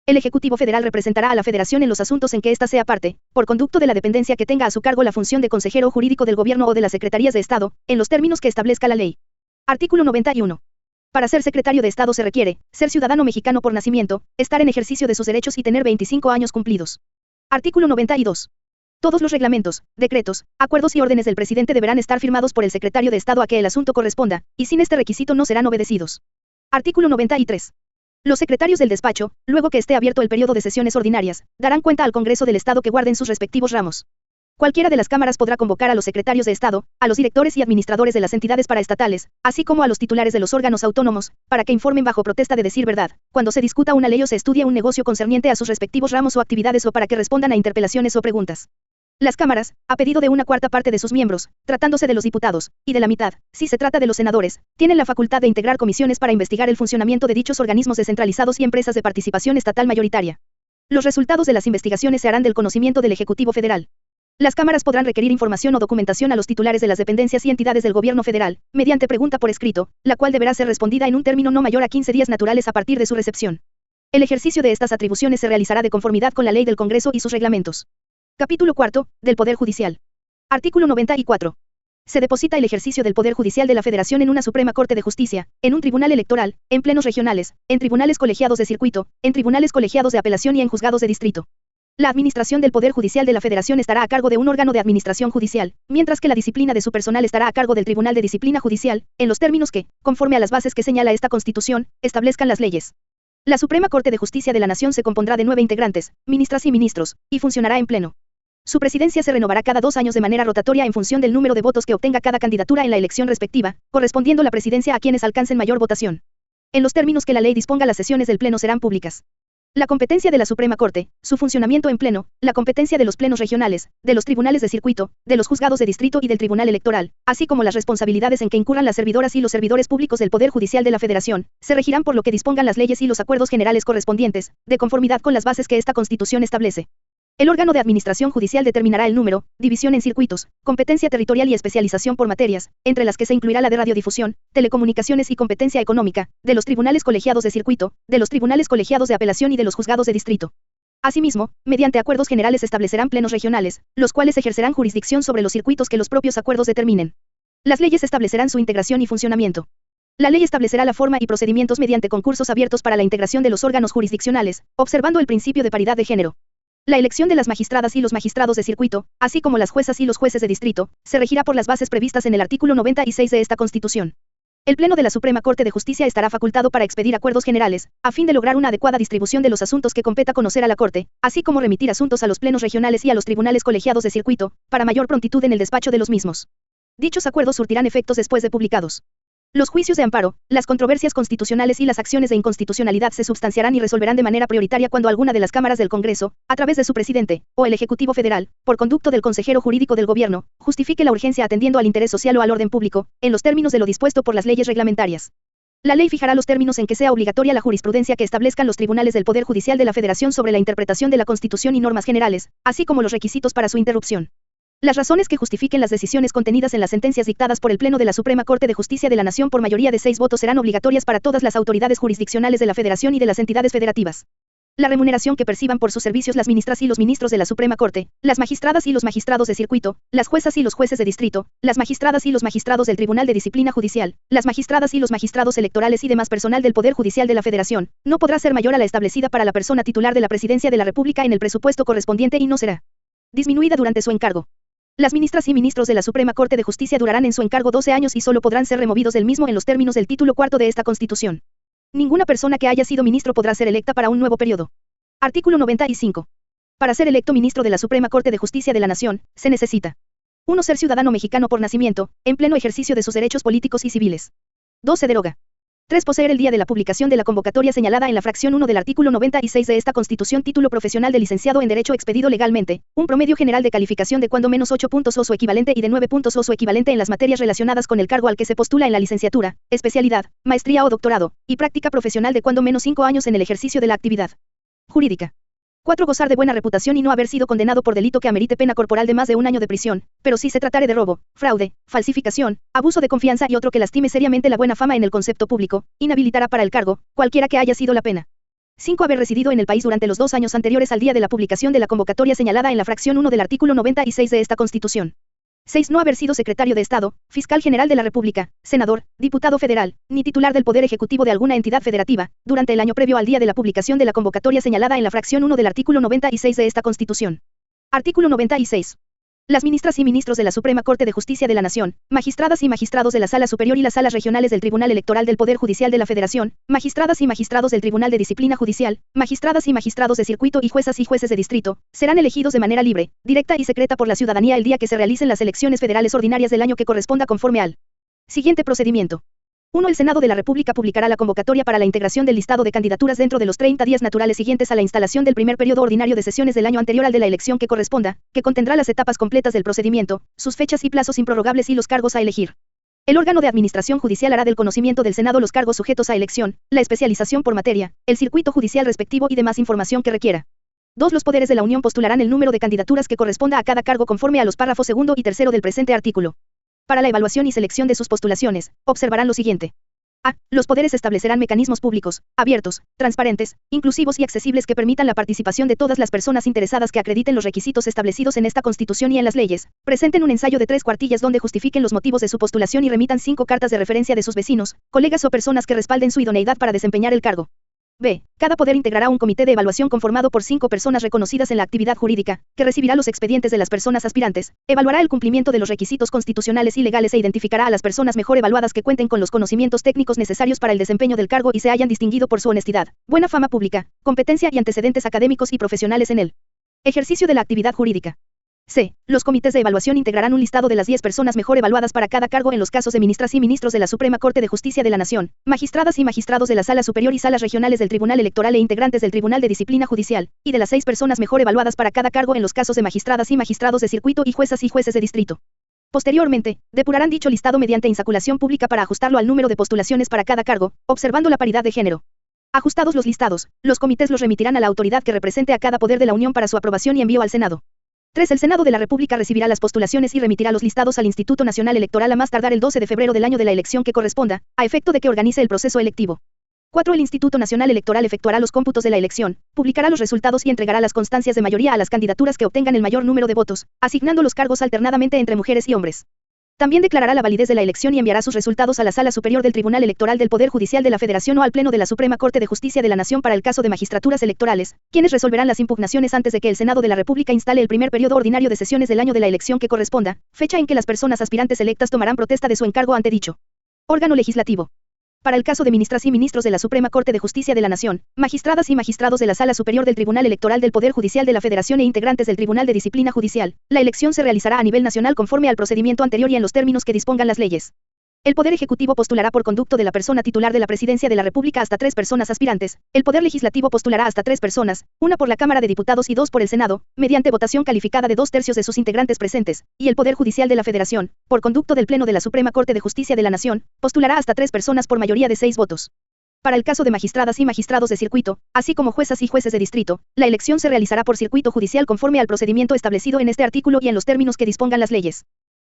A: El Ejecutivo Federal representará a la Federación en los asuntos en que ésta sea parte, por conducto de la dependencia que tenga a su cargo la función de consejero jurídico del Gobierno o de las Secretarías de Estado, en los términos que establezca la ley. Artículo 91. Para ser secretario de Estado se requiere ser ciudadano mexicano por nacimiento, estar en ejercicio de sus derechos y tener 25 años cumplidos. Artículo 92. Todos los reglamentos, decretos, acuerdos y órdenes del presidente deberán estar firmados por el secretario de Estado a que el asunto corresponda, y sin este requisito no serán obedecidos. Artículo 93. Los secretarios del despacho, luego que esté abierto el periodo de sesiones ordinarias, darán cuenta al Congreso del Estado que guarden sus respectivos ramos. Cualquiera de las cámaras podrá convocar a los secretarios de Estado, a los directores y administradores de las entidades paraestatales, así como a los titulares de los órganos autónomos, para que informen bajo protesta de decir verdad, cuando se discuta una ley o se estudie un negocio concerniente a sus respectivos ramos o actividades o para que respondan a interpelaciones o preguntas. Las cámaras, a pedido de una cuarta parte de sus miembros, tratándose de los diputados, y de la mitad, si se trata de los senadores, tienen la facultad de integrar comisiones para investigar el funcionamiento de dichos organismos descentralizados y empresas de participación estatal mayoritaria. Los resultados de las investigaciones se harán del conocimiento del Ejecutivo Federal. Las cámaras podrán requerir información o documentación a los titulares de las dependencias y entidades del Gobierno Federal, mediante pregunta por escrito, la cual deberá ser respondida en un término no mayor a 15 días naturales a partir de su recepción. El ejercicio de estas atribuciones se realizará de conformidad con la ley del Congreso y sus reglamentos. Capítulo 4. Del Poder Judicial. Artículo 94. Se deposita el ejercicio del Poder Judicial de la Federación en una Suprema Corte de Justicia, en un tribunal electoral, en plenos regionales, en tribunales colegiados de circuito, en tribunales colegiados de apelación y en juzgados de distrito. La administración del Poder Judicial de la Federación estará a cargo de un órgano de administración judicial, mientras que la disciplina de su personal estará a cargo del Tribunal de Disciplina Judicial, en los términos que, conforme a las bases que señala esta Constitución, establezcan las leyes. La Suprema Corte de Justicia de la Nación se compondrá de 9 integrantes, ministras y ministros, y funcionará en pleno. Su presidencia se renovará cada 2 años de manera rotatoria en función del número de votos que obtenga cada candidatura en la elección respectiva, correspondiendo la presidencia a quienes alcancen mayor votación. En los términos que la ley disponga, las sesiones del Pleno serán públicas. La competencia de la Suprema Corte, su funcionamiento en pleno, la competencia de los plenos regionales, de los tribunales de circuito, de los juzgados de distrito y del Tribunal Electoral, así como las responsabilidades en que incurran las servidoras y los servidores públicos del Poder Judicial de la Federación, se regirán por lo que dispongan las leyes y los acuerdos generales correspondientes, de conformidad con las bases que esta Constitución establece. El órgano de administración judicial determinará el número, división en circuitos, competencia territorial y especialización por materias, entre las que se incluirá la de radiodifusión, telecomunicaciones y competencia económica, de los tribunales colegiados de circuito, de los tribunales colegiados de apelación y de los juzgados de distrito. Asimismo, mediante acuerdos generales establecerán plenos regionales, los cuales ejercerán jurisdicción sobre los circuitos que los propios acuerdos determinen. Las leyes establecerán su integración y funcionamiento. La ley establecerá la forma y procedimientos mediante concursos abiertos para la integración de los órganos jurisdiccionales, observando el principio de paridad de género. La elección de las magistradas y los magistrados de circuito, así como las juezas y los jueces de distrito, se regirá por las bases previstas en el artículo 96 de esta Constitución. El Pleno de la Suprema Corte de Justicia estará facultado para expedir acuerdos generales, a fin de lograr una adecuada distribución de los asuntos que competa conocer a la Corte, así como remitir asuntos a los plenos regionales y a los tribunales colegiados de circuito, para mayor prontitud en el despacho de los mismos. Dichos acuerdos surtirán efectos después de publicados. Los juicios de amparo, las controversias constitucionales y las acciones de inconstitucionalidad se substanciarán y resolverán de manera prioritaria cuando alguna de las cámaras del Congreso, a través de su presidente, o el Ejecutivo Federal, por conducto del consejero jurídico del Gobierno, justifique la urgencia atendiendo al interés social o al orden público, en los términos de lo dispuesto por las leyes reglamentarias. La ley fijará los términos en que sea obligatoria la jurisprudencia que establezcan los tribunales del Poder Judicial de la Federación sobre la interpretación de la Constitución y normas generales, así como los requisitos para su interrupción. Las razones que justifiquen las decisiones contenidas en las sentencias dictadas por el Pleno de la Suprema Corte de Justicia de la Nación por mayoría de 6 votos serán obligatorias para todas las autoridades jurisdiccionales de la Federación y de las entidades federativas. La remuneración que perciban por sus servicios las ministras y los ministros de la Suprema Corte, las magistradas y los magistrados de circuito, las juezas y los jueces de distrito, las magistradas y los magistrados del Tribunal de Disciplina Judicial, las magistradas y los magistrados electorales y demás personal del Poder Judicial de la Federación, no podrá ser mayor a la establecida para la persona titular de la Presidencia de la República en el presupuesto correspondiente y no será disminuida durante su encargo. Las ministras y ministros de la Suprema Corte de Justicia durarán en su encargo 12 años y solo podrán ser removidos del mismo en los términos del título 4 de esta Constitución. Ninguna persona que haya sido ministro podrá ser electa para un nuevo periodo. Artículo 95. Para ser electo ministro de la Suprema Corte de Justicia de la Nación, se necesita 1. Ser ciudadano mexicano por nacimiento, en pleno ejercicio de sus derechos políticos y civiles. 2. Se deroga. 3. Poseer el día de la publicación de la convocatoria señalada en la fracción 1 del artículo 96 de esta Constitución título profesional de licenciado en Derecho expedido legalmente, un promedio general de calificación de cuando menos 8 puntos o su equivalente y de 9 puntos o su equivalente en las materias relacionadas con el cargo al que se postula en la licenciatura, especialidad, maestría o doctorado, y práctica profesional de cuando menos 5 años en el ejercicio de la actividad jurídica. 4. Gozar de buena reputación y no haber sido condenado por delito que amerite pena corporal de más de 1 año de prisión, pero si se tratare de robo, fraude, falsificación, abuso de confianza y otro que lastime seriamente la buena fama en el concepto público, inhabilitará para el cargo, cualquiera que haya sido la pena. 5. Haber residido en el país durante los 2 años anteriores al día de la publicación de la convocatoria señalada en la fracción 1 del artículo 96 de esta Constitución. 6. No haber sido secretario de Estado, fiscal general de la República, senador, diputado federal, ni titular del Poder Ejecutivo de alguna entidad federativa, durante el año previo al día de la publicación de la convocatoria señalada en la fracción 1 del artículo 96 de esta Constitución. Artículo 96. Las ministras y ministros de la Suprema Corte de Justicia de la Nación, magistradas y magistrados de la Sala Superior y las salas regionales del Tribunal Electoral del Poder Judicial de la Federación, magistradas y magistrados del Tribunal de Disciplina Judicial, magistradas y magistrados de circuito y juezas y jueces de distrito, serán elegidos de manera libre, directa y secreta por la ciudadanía el día que se realicen las elecciones federales ordinarias del año que corresponda conforme al siguiente procedimiento. 1. El Senado de la República publicará la convocatoria para la integración del listado de candidaturas dentro de los 30 días naturales siguientes a la instalación del primer periodo ordinario de sesiones del año anterior al de la elección que corresponda, que contendrá las etapas completas del procedimiento, sus fechas y plazos improrrogables y los cargos a elegir. El órgano de administración judicial hará del conocimiento del Senado los cargos sujetos a elección, la especialización por materia, el circuito judicial respectivo y demás información que requiera. 2. Los poderes de la Unión postularán el número de candidaturas que corresponda a cada cargo conforme a los párrafos 2 y 3 del presente artículo. Para la evaluación y selección de sus postulaciones, observarán lo siguiente. A. Los poderes establecerán mecanismos públicos, abiertos, transparentes, inclusivos y accesibles que permitan la participación de todas las personas interesadas que acrediten los requisitos establecidos en esta Constitución y en las leyes, presenten un ensayo de 3 cuartillas donde justifiquen los motivos de su postulación y remitan 5 cartas de referencia de sus vecinos, colegas o personas que respalden su idoneidad para desempeñar el cargo. B. Cada poder integrará un comité de evaluación conformado por 5 personas reconocidas en la actividad jurídica, que recibirá los expedientes de las personas aspirantes, evaluará el cumplimiento de los requisitos constitucionales y legales e identificará a las personas mejor evaluadas que cuenten con los conocimientos técnicos necesarios para el desempeño del cargo y se hayan distinguido por su honestidad, buena fama pública, competencia y antecedentes académicos y profesionales en el ejercicio de la actividad jurídica. C. Los comités de evaluación integrarán un listado de las 10 personas mejor evaluadas para cada cargo en los casos de ministras y ministros de la Suprema Corte de Justicia de la Nación, magistradas y magistrados de la Sala Superior y salas regionales del Tribunal Electoral e integrantes del Tribunal de Disciplina Judicial, y de las 6 personas mejor evaluadas para cada cargo en los casos de magistradas y magistrados de circuito y juezas y jueces de distrito. Posteriormente, depurarán dicho listado mediante insaculación pública para ajustarlo al número de postulaciones para cada cargo, observando la paridad de género. Ajustados los listados, los comités los remitirán a la autoridad que represente a cada poder de la Unión para su aprobación y envío al Senado. 3. El Senado de la República recibirá las postulaciones y remitirá los listados al Instituto Nacional Electoral a más tardar el 12 de febrero del año de la elección que corresponda, a efecto de que organice el proceso electivo. 4. El Instituto Nacional Electoral efectuará los cómputos de la elección, publicará los resultados y entregará las constancias de mayoría a las candidaturas que obtengan el mayor número de votos, asignando los cargos alternadamente entre mujeres y hombres. También declarará la validez de la elección y enviará sus resultados a la Sala Superior del Tribunal Electoral del Poder Judicial de la Federación o al Pleno de la Suprema Corte de Justicia de la Nación para el caso de magistraturas electorales, quienes resolverán las impugnaciones antes de que el Senado de la República instale el primer periodo ordinario de sesiones del año de la elección que corresponda, fecha en que las personas aspirantes electas tomarán protesta de su encargo ante dicho órgano legislativo. Para el caso de ministras y ministros de la Suprema Corte de Justicia de la Nación, magistradas y magistrados de la Sala Superior del Tribunal Electoral del Poder Judicial de la Federación e integrantes del Tribunal de Disciplina Judicial, la elección se realizará a nivel nacional conforme al procedimiento anterior y en los términos que dispongan las leyes. El Poder Ejecutivo postulará por conducto de la persona titular de la Presidencia de la República hasta 3 personas aspirantes, el Poder Legislativo postulará hasta 3 personas, una por la Cámara de Diputados y 2 por el Senado, mediante votación calificada de 2/3 de sus integrantes presentes, y el Poder Judicial de la Federación, por conducto del Pleno de la Suprema Corte de Justicia de la Nación, postulará hasta 3 personas por mayoría de 6 votos. Para el caso de magistradas y magistrados de circuito, así como juezas y jueces de distrito, la elección se realizará por circuito judicial conforme al procedimiento establecido en este artículo y en los términos que dispongan las leyes.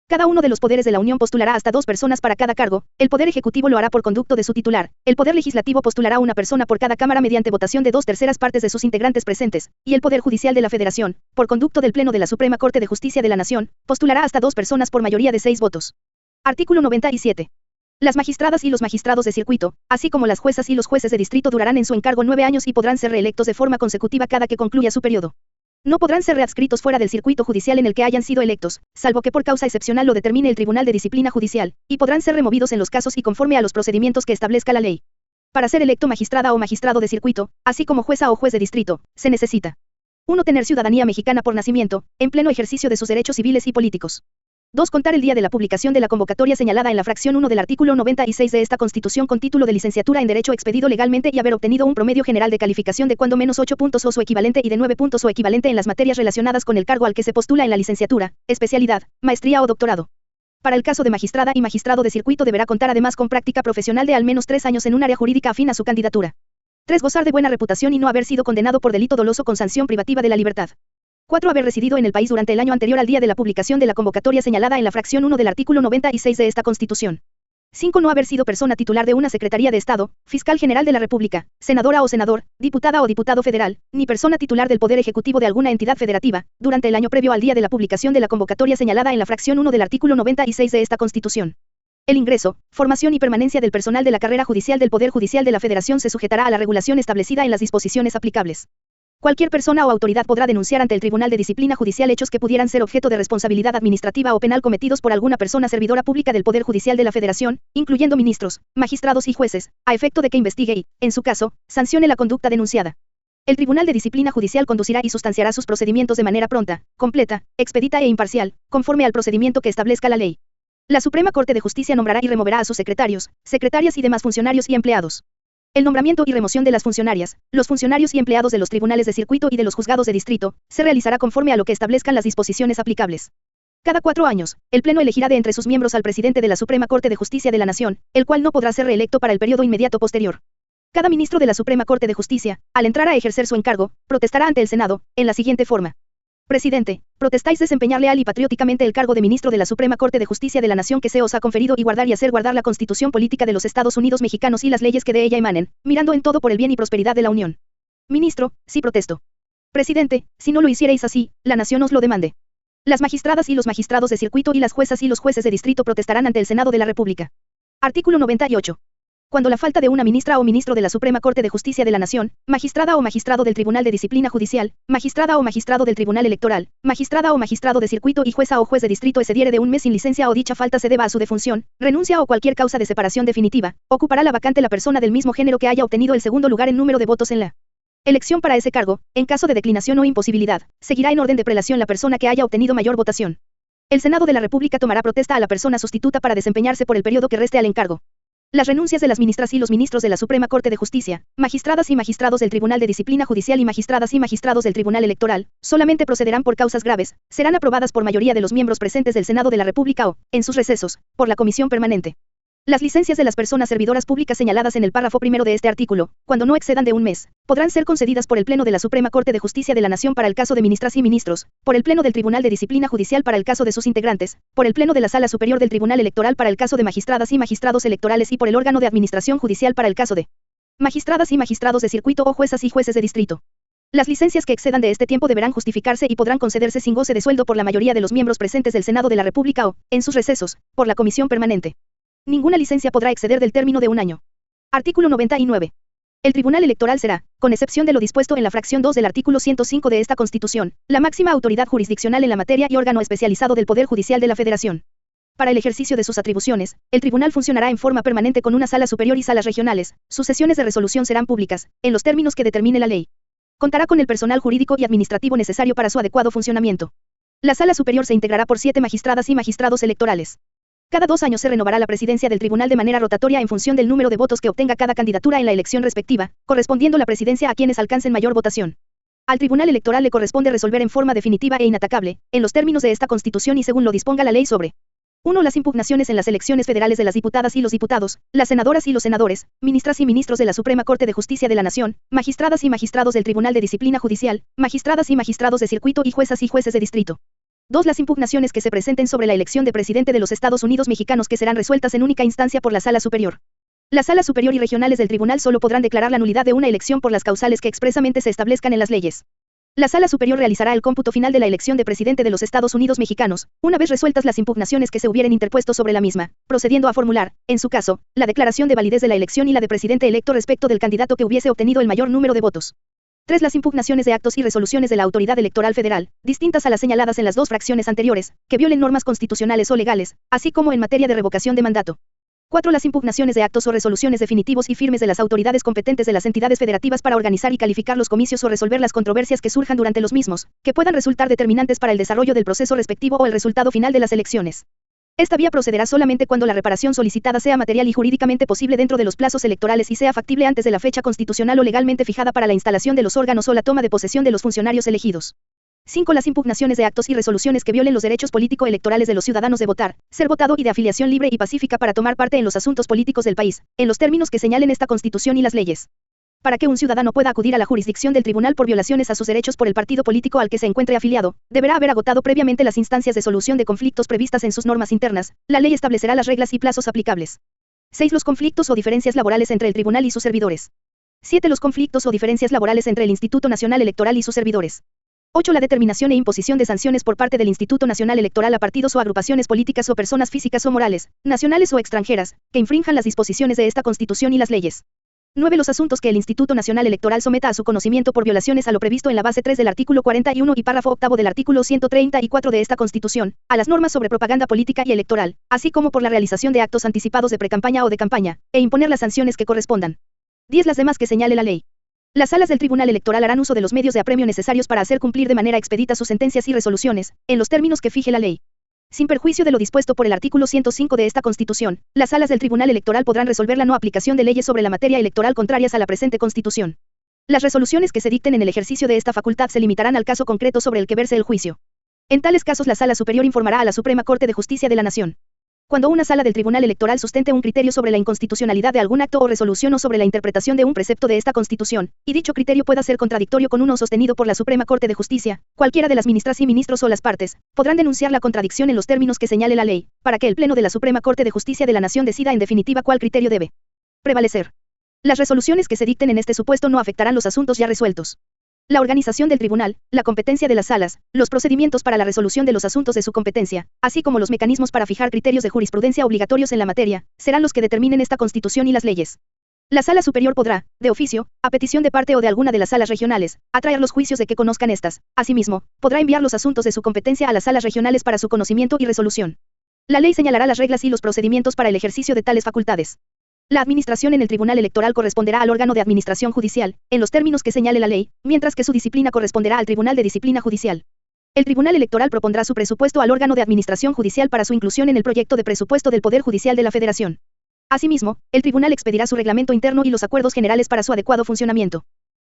A: Cada uno de los poderes de la Unión postulará hasta 2 personas para cada cargo, el Poder Ejecutivo lo hará por conducto de su titular, el Poder Legislativo postulará una persona por cada Cámara mediante votación de 2/3 partes de sus integrantes presentes, y el Poder Judicial de la Federación, por conducto del Pleno de la Suprema Corte de Justicia de la Nación, postulará hasta 2 personas por mayoría de 6 votos. Artículo 97. Las magistradas y los magistrados de circuito, así como las juezas y los jueces de distrito durarán en su encargo 9 años y podrán ser reelectos de forma consecutiva cada que concluya su periodo. No podrán ser readscritos fuera del circuito judicial en el que hayan sido electos, salvo que por causa excepcional lo determine el Tribunal de Disciplina Judicial, y podrán ser removidos en los casos y conforme a los procedimientos que establezca la ley. Para ser electo magistrada o magistrado de circuito, así como jueza o juez de distrito, se necesita 1. Tener ciudadanía mexicana por nacimiento, en pleno ejercicio de sus derechos civiles y políticos. 2. Contar el día de la publicación de la convocatoria señalada en la fracción 1 del artículo 96 de esta Constitución con título de licenciatura en Derecho expedido legalmente y haber obtenido un promedio general de calificación de cuando menos 8 puntos o su equivalente y de 9 puntos o equivalente en las materias relacionadas con el cargo al que se postula en la licenciatura, especialidad, maestría o doctorado. Para el caso de magistrada y magistrado de circuito deberá contar además con práctica profesional de al menos 3 años en un área jurídica afín a su candidatura. 3. Gozar de buena reputación y no haber sido condenado por delito doloso con sanción privativa de la libertad. 4. Haber residido en el país durante el año anterior al día de la publicación de la convocatoria señalada en la fracción 1 del artículo 96 de esta Constitución. 5. No haber sido persona titular de una Secretaría de Estado, Fiscal General de la República, senadora o senador, diputada o diputado federal, ni persona titular del Poder Ejecutivo de alguna entidad federativa, durante el año previo al día de la publicación de la convocatoria señalada en la fracción 1 del artículo 96 de esta Constitución. El ingreso, formación y permanencia del personal de la carrera judicial del Poder Judicial de la Federación se sujetará a la regulación establecida en las disposiciones aplicables. Cualquier persona o autoridad podrá denunciar ante el Tribunal de Disciplina Judicial hechos que pudieran ser objeto de responsabilidad administrativa o penal cometidos por alguna persona servidora pública del Poder Judicial de la Federación, incluyendo ministros, magistrados y jueces, a efecto de que investigue y, en su caso, sancione la conducta denunciada. El Tribunal de Disciplina Judicial conducirá y sustanciará sus procedimientos de manera pronta, completa, expedita e imparcial, conforme al procedimiento que establezca la ley. La Suprema Corte de Justicia nombrará y removerá a sus secretarios, secretarias y demás funcionarios y empleados. El nombramiento y remoción de las funcionarias, los funcionarios y empleados de los tribunales de circuito y de los juzgados de distrito, se realizará conforme a lo que establezcan las disposiciones aplicables. Cada 4 años, el Pleno elegirá de entre sus miembros al presidente de la Suprema Corte de Justicia de la Nación, el cual no podrá ser reelecto para el periodo inmediato posterior. Cada ministro de la Suprema Corte de Justicia, al entrar a ejercer su encargo, protestará ante el Senado, en la siguiente forma. Presidente, protestáis desempeñar leal y patrióticamente el cargo de ministro de la Suprema Corte de Justicia de la Nación que se os ha conferido y guardar y hacer guardar la Constitución política de los Estados Unidos mexicanos y las leyes que de ella emanen, mirando en todo por el bien y prosperidad de la Unión. Ministro, sí protesto. Presidente, si no lo hicierais así, la nación os lo demande. Las magistradas y los magistrados de circuito y las juezas y los jueces de distrito protestarán ante el Senado de la República. Artículo 98. Cuando la falta de una ministra o ministro de la Suprema Corte de Justicia de la Nación, magistrada o magistrado del Tribunal de Disciplina Judicial, magistrada o magistrado del Tribunal Electoral, magistrada o magistrado de circuito y jueza o juez de distrito excediere de un mes sin licencia o dicha falta se deba a su defunción, renuncia o cualquier causa de separación definitiva, ocupará la vacante la persona del mismo género que haya obtenido el segundo lugar en número de votos en la Elección para ese cargo, en caso de declinación o imposibilidad, seguirá en orden de prelación la persona que haya obtenido mayor votación. El Senado de la República tomará protesta a la persona sustituta para desempeñarse por el periodo que reste al encargo. Las renuncias de las ministras y los ministros de la Suprema Corte de Justicia, magistradas y magistrados del Tribunal de Disciplina Judicial y magistradas y magistrados del Tribunal Electoral, solamente procederán por causas graves, serán aprobadas por mayoría de los miembros presentes del Senado de la República o, en sus recesos, por la Comisión Permanente. Las licencias de las personas servidoras públicas señaladas en el párrafo primero de este artículo, cuando no excedan de un mes, podrán ser concedidas por el Pleno de la Suprema Corte de Justicia de la Nación para el caso de ministras y ministros, por el Pleno del Tribunal de Disciplina Judicial para el caso de sus integrantes, por el Pleno de la Sala Superior del Tribunal Electoral para el caso de magistradas y magistrados electorales y por el órgano de administración judicial para el caso de magistradas y magistrados de circuito o juezas y jueces de distrito. Las licencias que excedan de este tiempo deberán justificarse y podrán concederse sin goce de sueldo por la mayoría de los miembros presentes del Senado de la República o, en sus recesos, por la Comisión Permanente. Ninguna licencia podrá exceder del término de un año. Artículo 99. El Tribunal Electoral será, con excepción de lo dispuesto en la fracción 2 del artículo 105 de esta Constitución, la máxima autoridad jurisdiccional en la materia y órgano especializado del Poder Judicial de la Federación. Para el ejercicio de sus atribuciones, el tribunal funcionará en forma permanente con una sala superior y salas regionales. Sus sesiones de resolución serán públicas, en los términos que determine la ley. Contará con el personal jurídico y administrativo necesario para su adecuado funcionamiento. La sala superior se integrará por 7 magistradas y magistrados electorales. Cada 2 años se renovará la presidencia del tribunal de manera rotatoria en función del número de votos que obtenga cada candidatura en la elección respectiva, correspondiendo la presidencia a quienes alcancen mayor votación. Al tribunal electoral le corresponde resolver en forma definitiva e inatacable, en los términos de esta Constitución y según lo disponga la ley sobre 1. Las impugnaciones en las elecciones federales de las diputadas y los diputados, las senadoras y los senadores, ministras y ministros de la Suprema Corte de Justicia de la Nación, magistradas y magistrados del Tribunal de Disciplina Judicial, magistradas y magistrados de circuito y juezas y jueces de distrito. 2. Las impugnaciones que se presenten sobre la elección de presidente de los Estados Unidos mexicanos que serán resueltas en única instancia por la Sala Superior. La Sala Superior y regionales del tribunal solo podrán declarar la nulidad de una elección por las causales que expresamente se establezcan en las leyes. La Sala Superior realizará el cómputo final de la elección de presidente de los Estados Unidos mexicanos, una vez resueltas las impugnaciones que se hubieren interpuesto sobre la misma, procediendo a formular, en su caso, la declaración de validez de la elección y la de presidente electo respecto del candidato que hubiese obtenido el mayor número de votos. 3. Las impugnaciones de actos y resoluciones de la Autoridad Electoral Federal, distintas a las señaladas en las 2 fracciones anteriores, que violen normas constitucionales o legales, así como en materia de revocación de mandato. 4. Las impugnaciones de actos o resoluciones definitivos y firmes de las autoridades competentes de las entidades federativas para organizar y calificar los comicios o resolver las controversias que surjan durante los mismos, que puedan resultar determinantes para el desarrollo del proceso respectivo o el resultado final de las elecciones. Esta vía procederá solamente cuando la reparación solicitada sea material y jurídicamente posible dentro de los plazos electorales y sea factible antes de la fecha constitucional o legalmente fijada para la instalación de los órganos o la toma de posesión de los funcionarios elegidos. 5. Las impugnaciones de actos y resoluciones que violen los derechos político-electorales de los ciudadanos de votar, ser votado y de afiliación libre y pacífica para tomar parte en los asuntos políticos del país, en los términos que señalen esta Constitución y las leyes. Para que un ciudadano pueda acudir a la jurisdicción del tribunal por violaciones a sus derechos por el partido político al que se encuentre afiliado, deberá haber agotado previamente las instancias de solución de conflictos previstas en sus normas internas. La ley establecerá las reglas y plazos aplicables. 6. Los conflictos o diferencias laborales entre el tribunal y sus servidores. 7. Los conflictos o diferencias laborales entre el Instituto Nacional Electoral y sus servidores. 8. La determinación e imposición de sanciones por parte del Instituto Nacional Electoral a partidos o agrupaciones políticas o personas físicas o morales, nacionales o extranjeras, que infrinjan las disposiciones de esta Constitución y las leyes. 9. Los asuntos que el Instituto Nacional Electoral someta a su conocimiento por violaciones a lo previsto en la base 3 del artículo 41 y párrafo octavo del artículo 134 de esta Constitución, a las normas sobre propaganda política y electoral, así como por la realización de actos anticipados de precampaña o de campaña, e imponer las sanciones que correspondan. 10. Las demás que señale la ley. Las salas del Tribunal Electoral harán uso de los medios de apremio necesarios para hacer cumplir de manera expedita sus sentencias y resoluciones, en los términos que fije la ley. Sin perjuicio de lo dispuesto por el artículo 105 de esta Constitución, las salas del Tribunal Electoral podrán resolver la no aplicación de leyes sobre la materia electoral contrarias a la presente Constitución. Las resoluciones que se dicten en el ejercicio de esta facultad se limitarán al caso concreto sobre el que verse el juicio. En tales casos la Sala Superior informará a la Suprema Corte de Justicia de la Nación. Cuando una sala del Tribunal Electoral sustente un criterio sobre la inconstitucionalidad de algún acto o resolución o sobre la interpretación de un precepto de esta Constitución, y dicho criterio pueda ser contradictorio con uno sostenido por la Suprema Corte de Justicia, cualquiera de las ministras y ministros o las partes, podrán denunciar la contradicción en los términos que señale la ley, para que el Pleno de la Suprema Corte de Justicia de la Nación decida en definitiva cuál criterio debe prevalecer. Las resoluciones que se dicten en este supuesto no afectarán los asuntos ya resueltos. La organización del tribunal, la competencia de las salas, los procedimientos para la resolución de los asuntos de su competencia, así como los mecanismos para fijar criterios de jurisprudencia obligatorios en la materia, serán los que determinen esta Constitución y las leyes. La Sala Superior podrá, de oficio, a petición de parte o de alguna de las salas regionales, atraer los juicios de que conozcan estas. Asimismo, podrá enviar los asuntos de su competencia a las salas regionales para su conocimiento y resolución. La ley señalará las reglas y los procedimientos para el ejercicio de tales facultades. La administración en el Tribunal Electoral corresponderá al órgano de administración judicial, en los términos que señale la ley, mientras que su disciplina corresponderá al Tribunal de Disciplina Judicial. El Tribunal Electoral propondrá su presupuesto al órgano de administración judicial para su inclusión en el proyecto de presupuesto del Poder Judicial de la Federación. Asimismo, el Tribunal expedirá su reglamento interno y los acuerdos generales para su adecuado funcionamiento.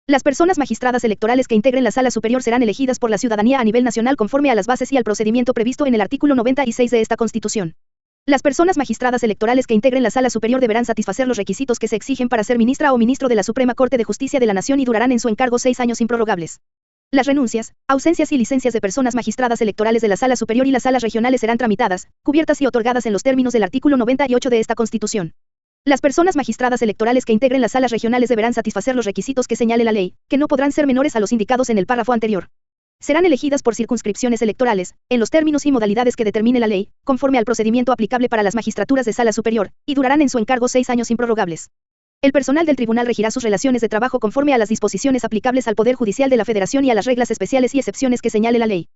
A: Las personas magistradas electorales que integren la Sala Superior serán elegidas por la ciudadanía a nivel nacional conforme a las bases y al procedimiento previsto en el artículo 96 de esta Constitución. Las personas magistradas electorales que integren la Sala Superior deberán satisfacer los requisitos que se exigen para ser ministra o ministro de la Suprema Corte de Justicia de la Nación y durarán en su encargo 6 años improrrogables. Las renuncias, ausencias y licencias de personas magistradas electorales de la Sala Superior y las salas regionales serán tramitadas, cubiertas y otorgadas en los términos del artículo 98 de esta Constitución. Las personas magistradas electorales que integren las salas regionales deberán satisfacer los requisitos que señale la ley, que no podrán ser menores a los indicados en el párrafo anterior. Serán elegidas por circunscripciones electorales, en los términos y modalidades que determine la ley, conforme al procedimiento aplicable para las magistraturas de Sala Superior, y durarán en su encargo 6 años improrrogables. El personal del tribunal regirá sus relaciones de trabajo conforme a las disposiciones aplicables al Poder Judicial de la Federación y a las reglas especiales y excepciones que señale la ley.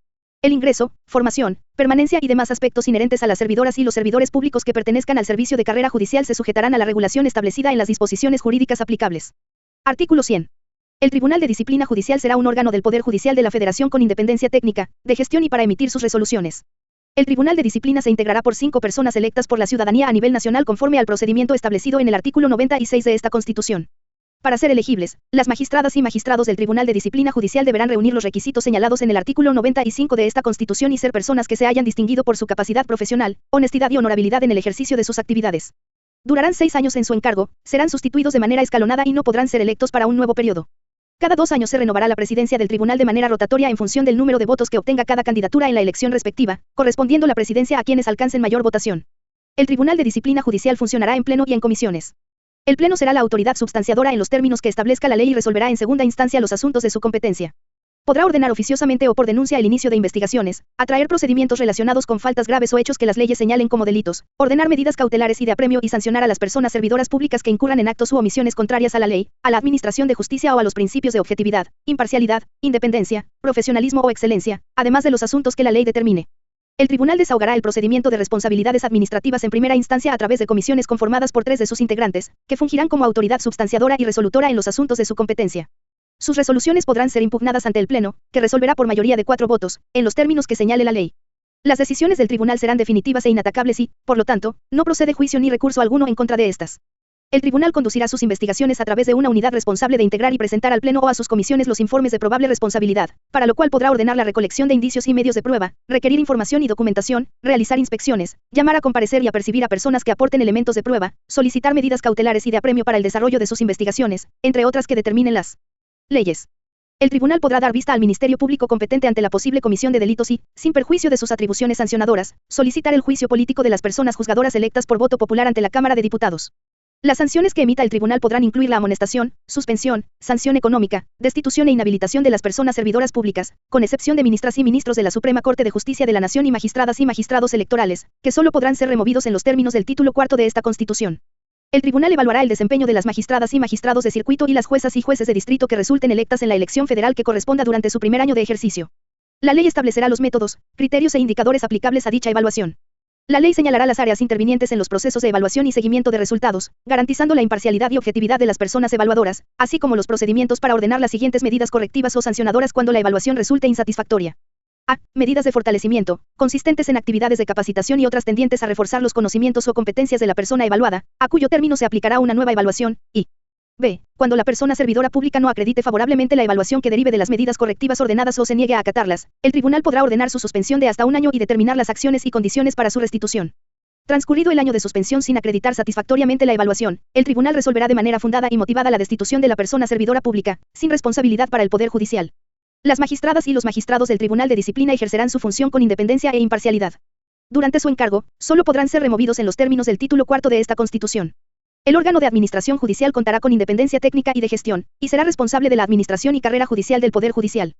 A: El ingreso, formación, permanencia y demás aspectos inherentes a las servidoras y los servidores públicos que pertenezcan al servicio de carrera judicial se sujetarán a la regulación establecida en las disposiciones jurídicas aplicables. Artículo 100. El Tribunal de Disciplina Judicial será un órgano del Poder Judicial de la Federación con independencia técnica, de gestión y para emitir sus resoluciones. El Tribunal de Disciplina se integrará por 5 personas electas por la ciudadanía a nivel nacional conforme al procedimiento establecido en el artículo 96 de esta Constitución. Para ser elegibles, las magistradas y magistrados del Tribunal de Disciplina Judicial deberán reunir los requisitos señalados en el artículo 95 de esta Constitución y ser personas que se hayan distinguido por su capacidad profesional, honestidad y honorabilidad en el ejercicio de sus actividades. Durarán 6 años en su encargo, serán sustituidos de manera escalonada y no podrán ser electos para un nuevo periodo. Cada 2 años se renovará la presidencia del tribunal de manera rotatoria en función del número de votos que obtenga cada candidatura en la elección respectiva, correspondiendo la presidencia a quienes alcancen mayor votación. El Tribunal de Disciplina Judicial funcionará en pleno y en comisiones. El Pleno será la autoridad substanciadora en los términos que establezca la ley y resolverá en segunda instancia los asuntos de su competencia. Podrá ordenar oficiosamente o por denuncia el inicio de investigaciones, atraer procedimientos relacionados con faltas graves o hechos que las leyes señalen como delitos, ordenar medidas cautelares y de apremio y sancionar a las personas servidoras públicas que incurran en actos u omisiones contrarias a la ley, a la administración de justicia o a los principios de objetividad, imparcialidad, independencia, profesionalismo o excelencia, además de los asuntos que la ley determine. El tribunal desahogará el procedimiento de responsabilidades administrativas en primera instancia a través de comisiones conformadas por 3 de sus integrantes, que fungirán como autoridad substanciadora y resolutora en los asuntos de su competencia. Sus resoluciones podrán ser impugnadas ante el Pleno, que resolverá por mayoría de 4 votos, en los términos que señale la ley. Las decisiones del tribunal serán definitivas e inatacables y, por lo tanto, no procede juicio ni recurso alguno en contra de estas. El tribunal conducirá sus investigaciones a través de una unidad responsable de integrar y presentar al Pleno o a sus comisiones los informes de probable responsabilidad, para lo cual podrá ordenar la recolección de indicios y medios de prueba, requerir información y documentación, realizar inspecciones, llamar a comparecer y apercibir a personas que aporten elementos de prueba, solicitar medidas cautelares y de apremio para el desarrollo de sus investigaciones, entre otras que determinen las leyes. El tribunal podrá dar vista al Ministerio Público competente ante la posible comisión de delitos y, sin perjuicio de sus atribuciones sancionadoras, solicitar el juicio político de las personas juzgadoras electas por voto popular ante la Cámara de Diputados. Las sanciones que emita el tribunal podrán incluir la amonestación, suspensión, sanción económica, destitución e inhabilitación de las personas servidoras públicas, con excepción de ministras y ministros de la Suprema Corte de Justicia de la Nación y magistradas y magistrados electorales, que solo podrán ser removidos en los términos del título 4 de esta Constitución. El tribunal evaluará el desempeño de las magistradas y magistrados de circuito y las juezas y jueces de distrito que resulten electas en la elección federal que corresponda durante su primer año de ejercicio. La ley establecerá los métodos, criterios e indicadores aplicables a dicha evaluación. La ley señalará las áreas intervinientes en los procesos de evaluación y seguimiento de resultados, garantizando la imparcialidad y objetividad de las personas evaluadoras, así como los procedimientos para ordenar las siguientes medidas correctivas o sancionadoras cuando la evaluación resulte insatisfactoria. A. Medidas de fortalecimiento, consistentes en actividades de capacitación y otras tendientes a reforzar los conocimientos o competencias de la persona evaluada, a cuyo término se aplicará una nueva evaluación, y B. Cuando la persona servidora pública no acredite favorablemente la evaluación que derive de las medidas correctivas ordenadas o se niegue a acatarlas, el tribunal podrá ordenar su suspensión de hasta 1 año y determinar las acciones y condiciones para su restitución. Transcurrido el año de suspensión sin acreditar satisfactoriamente la evaluación, el tribunal resolverá de manera fundada y motivada la destitución de la persona servidora pública, sin responsabilidad para el Poder Judicial. Las magistradas y los magistrados del Tribunal de Disciplina ejercerán su función con independencia e imparcialidad. Durante su encargo, solo podrán ser removidos en los términos del título 4 de esta Constitución. El órgano de administración judicial contará con independencia técnica y de gestión, y será responsable de la administración y carrera judicial del Poder Judicial.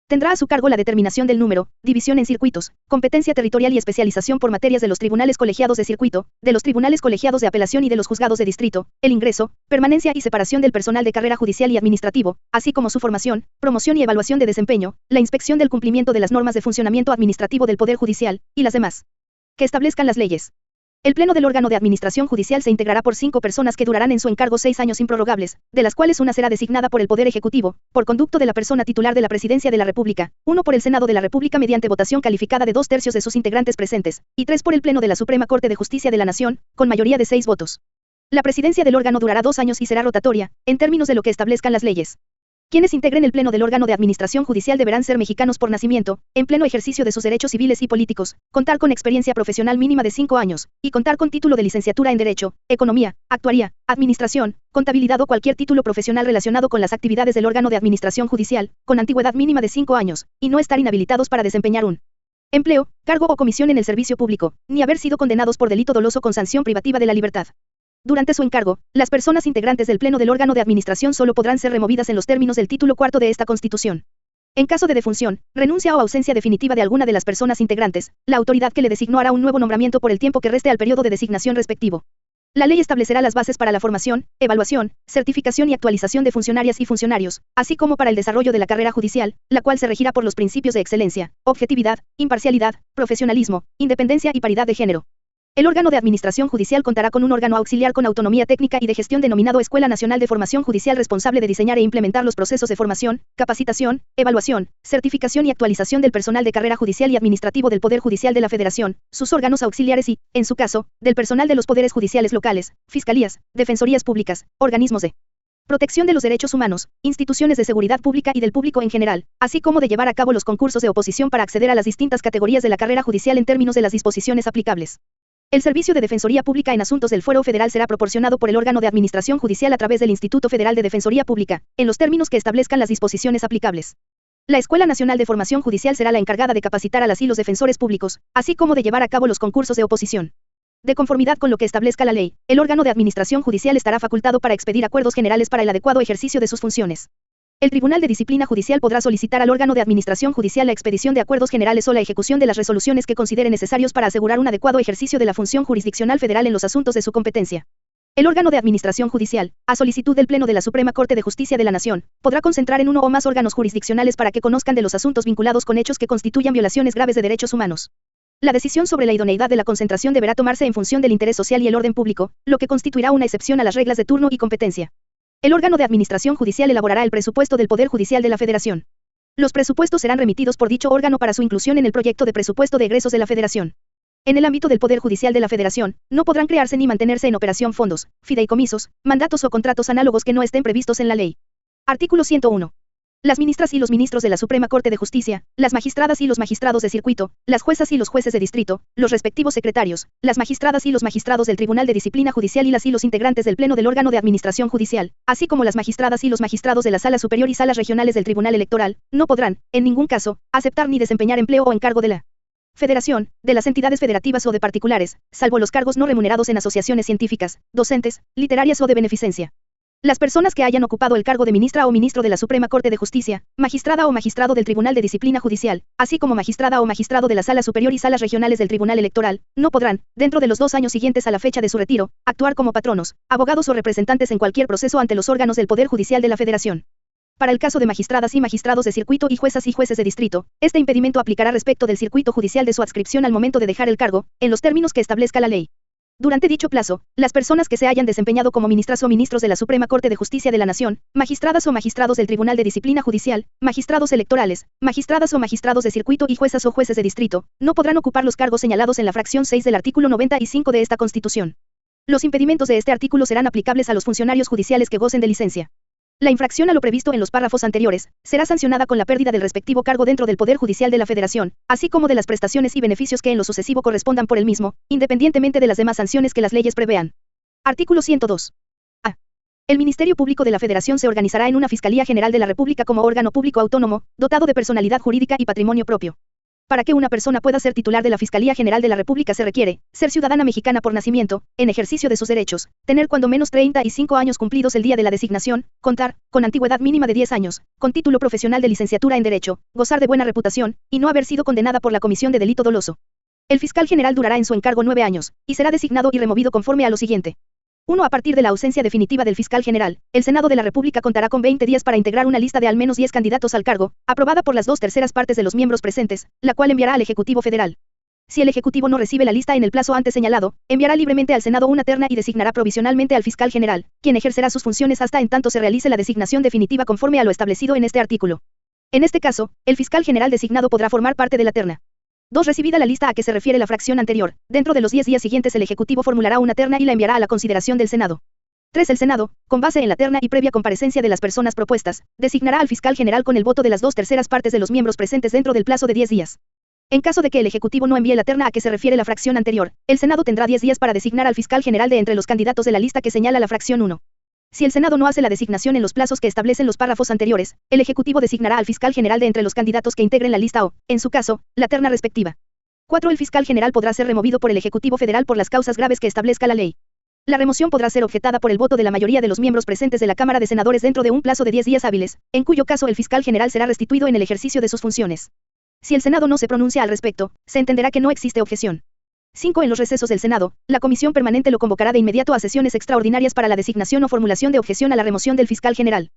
A: Tendrá a su cargo la determinación del número, división en circuitos, competencia territorial y especialización por materias de los tribunales colegiados de circuito, de los tribunales colegiados de apelación y de los juzgados de distrito, el ingreso, permanencia y separación del personal de carrera judicial y administrativo, así como su formación, promoción y evaluación de desempeño, la inspección del cumplimiento de las normas de funcionamiento administrativo del Poder Judicial, y las demás que establezcan las leyes. El Pleno del órgano de administración judicial se integrará por 5 personas que durarán en su encargo 6 años improrrogables, de las cuales una será designada por el Poder Ejecutivo, por conducto de la persona titular de la Presidencia de la República, 1 por el Senado de la República mediante votación calificada de 2/3 de sus integrantes presentes, y 3 por el Pleno de la Suprema Corte de Justicia de la Nación, con mayoría de 6 votos. La presidencia del órgano durará 2 años y será rotatoria, en términos de lo que establezcan las leyes. Quienes integren el Pleno del órgano de administración judicial deberán ser mexicanos por nacimiento, en pleno ejercicio de sus derechos civiles y políticos, contar con experiencia profesional mínima de 5 años, y contar con título de licenciatura en Derecho, Economía, Actuaría, Administración, Contabilidad o cualquier título profesional relacionado con las actividades del órgano de administración judicial, con antigüedad mínima de 5 años, y no estar inhabilitados para desempeñar un empleo, cargo o comisión en el servicio público, ni haber sido condenados por delito doloso con sanción privativa de la libertad. Durante su encargo, las personas integrantes del Pleno del órgano de administración solo podrán ser removidas en los términos del título 4 de esta Constitución. En caso de defunción, renuncia o ausencia definitiva de alguna de las personas integrantes, la autoridad que le designó hará un nuevo nombramiento por el tiempo que reste al periodo de designación respectivo. La ley establecerá las bases para la formación, evaluación, certificación y actualización de funcionarias y funcionarios, así como para el desarrollo de la carrera judicial, la cual se regirá por los principios de excelencia, objetividad, imparcialidad, profesionalismo, independencia y paridad de género. El órgano de administración judicial contará con un órgano auxiliar con autonomía técnica y de gestión denominado Escuela Nacional de Formación Judicial responsable de diseñar e implementar los procesos de formación, capacitación, evaluación, certificación y actualización del personal de carrera judicial y administrativo del Poder Judicial de la Federación, sus órganos auxiliares y, en su caso, del personal de los poderes judiciales locales, fiscalías, defensorías públicas, organismos de protección de los derechos humanos, instituciones de seguridad pública y del público en general, así como de llevar a cabo los concursos de oposición para acceder a las distintas categorías de la carrera judicial en términos de las disposiciones aplicables. El servicio de Defensoría Pública en asuntos del Fuero Federal será proporcionado por el órgano de administración judicial a través del Instituto Federal de Defensoría Pública, en los términos que establezcan las disposiciones aplicables. La Escuela Nacional de Formación Judicial será la encargada de capacitar a las y los defensores públicos, así como de llevar a cabo los concursos de oposición. De conformidad con lo que establezca la ley, el órgano de administración judicial estará facultado para expedir acuerdos generales para el adecuado ejercicio de sus funciones. El Tribunal de Disciplina Judicial podrá solicitar al órgano de administración judicial la expedición de acuerdos generales o la ejecución de las resoluciones que considere necesarios para asegurar un adecuado ejercicio de la función jurisdiccional federal en los asuntos de su competencia. El órgano de administración judicial, a solicitud del Pleno de la Suprema Corte de Justicia de la Nación, podrá concentrar en uno o más órganos jurisdiccionales para que conozcan de los asuntos vinculados con hechos que constituyan violaciones graves de derechos humanos. La decisión sobre la idoneidad de la concentración deberá tomarse en función del interés social y el orden público, lo que constituirá una excepción a las reglas de turno y competencia. El órgano de administración judicial elaborará el presupuesto del Poder Judicial de la Federación. Los presupuestos serán remitidos por dicho órgano para su inclusión en el proyecto de presupuesto de egresos de la Federación. En el ámbito del Poder Judicial de la Federación, no podrán crearse ni mantenerse en operación fondos, fideicomisos, mandatos o contratos análogos que no estén previstos en la ley. Artículo 101. Las ministras y los ministros de la Suprema Corte de Justicia, las magistradas y los magistrados de circuito, las juezas y los jueces de distrito, los respectivos secretarios, las magistradas y los magistrados del Tribunal de Disciplina Judicial y las y los integrantes del Pleno del órgano de administración judicial, así como las magistradas y los magistrados de la Sala Superior y salas regionales del Tribunal Electoral, no podrán, en ningún caso, aceptar ni desempeñar empleo o encargo de la Federación, de las entidades federativas o de particulares, salvo los cargos no remunerados en asociaciones científicas, docentes, literarias o de beneficencia. Las personas que hayan ocupado el cargo de ministra o ministro de la Suprema Corte de Justicia, magistrada o magistrado del Tribunal de Disciplina Judicial, así como magistrada o magistrado de la Sala Superior y salas regionales del Tribunal Electoral, no podrán, dentro de los 2 años siguientes a la fecha de su retiro, actuar como patronos, abogados o representantes en cualquier proceso ante los órganos del Poder Judicial de la Federación. Para el caso de magistradas y magistrados de circuito y juezas y jueces de distrito, este impedimento aplicará respecto del circuito judicial de su adscripción al momento de dejar el cargo, en los términos que establezca la ley. Durante dicho plazo, las personas que se hayan desempeñado como ministras o ministros de la Suprema Corte de Justicia de la Nación, magistradas o magistrados del Tribunal de Disciplina Judicial, magistrados electorales, magistradas o magistrados de circuito y juezas o jueces de distrito, no podrán ocupar los cargos señalados en la fracción 6 del artículo 95 de esta Constitución. Los impedimentos de este artículo serán aplicables a los funcionarios judiciales que gocen de licencia. La infracción a lo previsto en los párrafos anteriores, será sancionada con la pérdida del respectivo cargo dentro del Poder Judicial de la Federación, así como de las prestaciones y beneficios que en lo sucesivo correspondan por el mismo, independientemente de las demás sanciones que las leyes prevean. Artículo 102. A. El Ministerio Público de la Federación se organizará en una Fiscalía General de la República como órgano público autónomo, dotado de personalidad jurídica y patrimonio propio. Para que una persona pueda ser titular de la Fiscalía General de la República se requiere ser ciudadana mexicana por nacimiento, en ejercicio de sus derechos, tener cuando menos 35 años cumplidos el día de la designación, contar con antigüedad mínima de 10 años, con título profesional de licenciatura en Derecho, gozar de buena reputación, y no haber sido condenada por la comisión de delito doloso. El fiscal general durará en su encargo 9 años, y será designado y removido conforme a lo siguiente. 1. A partir de la ausencia definitiva del fiscal general, el Senado de la República contará con 20 días para integrar una lista de al menos 10 candidatos al cargo, aprobada por las 2/3 partes de los miembros presentes, la cual enviará al Ejecutivo Federal. Si el Ejecutivo no recibe la lista en el plazo antes señalado, enviará libremente al Senado una terna y designará provisionalmente al fiscal general, quien ejercerá sus funciones hasta en tanto se realice la designación definitiva conforme a lo establecido en este artículo. En este caso, el fiscal general designado podrá formar parte de la terna. 2. Recibida la lista a que se refiere la fracción anterior, dentro de los 10 días siguientes el Ejecutivo formulará una terna y la enviará a la consideración del Senado. 3. El Senado, con base en la terna y previa comparecencia de las personas propuestas, designará al fiscal general con el voto de las 2/3 partes de los miembros presentes dentro del plazo de 10 días. En caso de que el Ejecutivo no envíe la terna a que se refiere la fracción anterior, el Senado tendrá 10 días para designar al fiscal general de entre los candidatos de la lista que señala la fracción 1. Si el Senado no hace la designación en los plazos que establecen los párrafos anteriores, el Ejecutivo designará al fiscal general de entre los candidatos que integren la lista o, en su caso, la terna respectiva. 4. El fiscal general podrá ser removido por el Ejecutivo Federal por las causas graves que establezca la ley. La remoción podrá ser objetada por el voto de la mayoría de los miembros presentes de la Cámara de Senadores dentro de un plazo de 10 días hábiles, en cuyo caso el fiscal general será restituido en el ejercicio de sus funciones. Si el Senado no se pronuncia al respecto, se entenderá que no existe objeción. 5. En los recesos del Senado, la Comisión Permanente lo convocará de inmediato a sesiones extraordinarias para la designación o formulación de objeción a la remoción del fiscal general.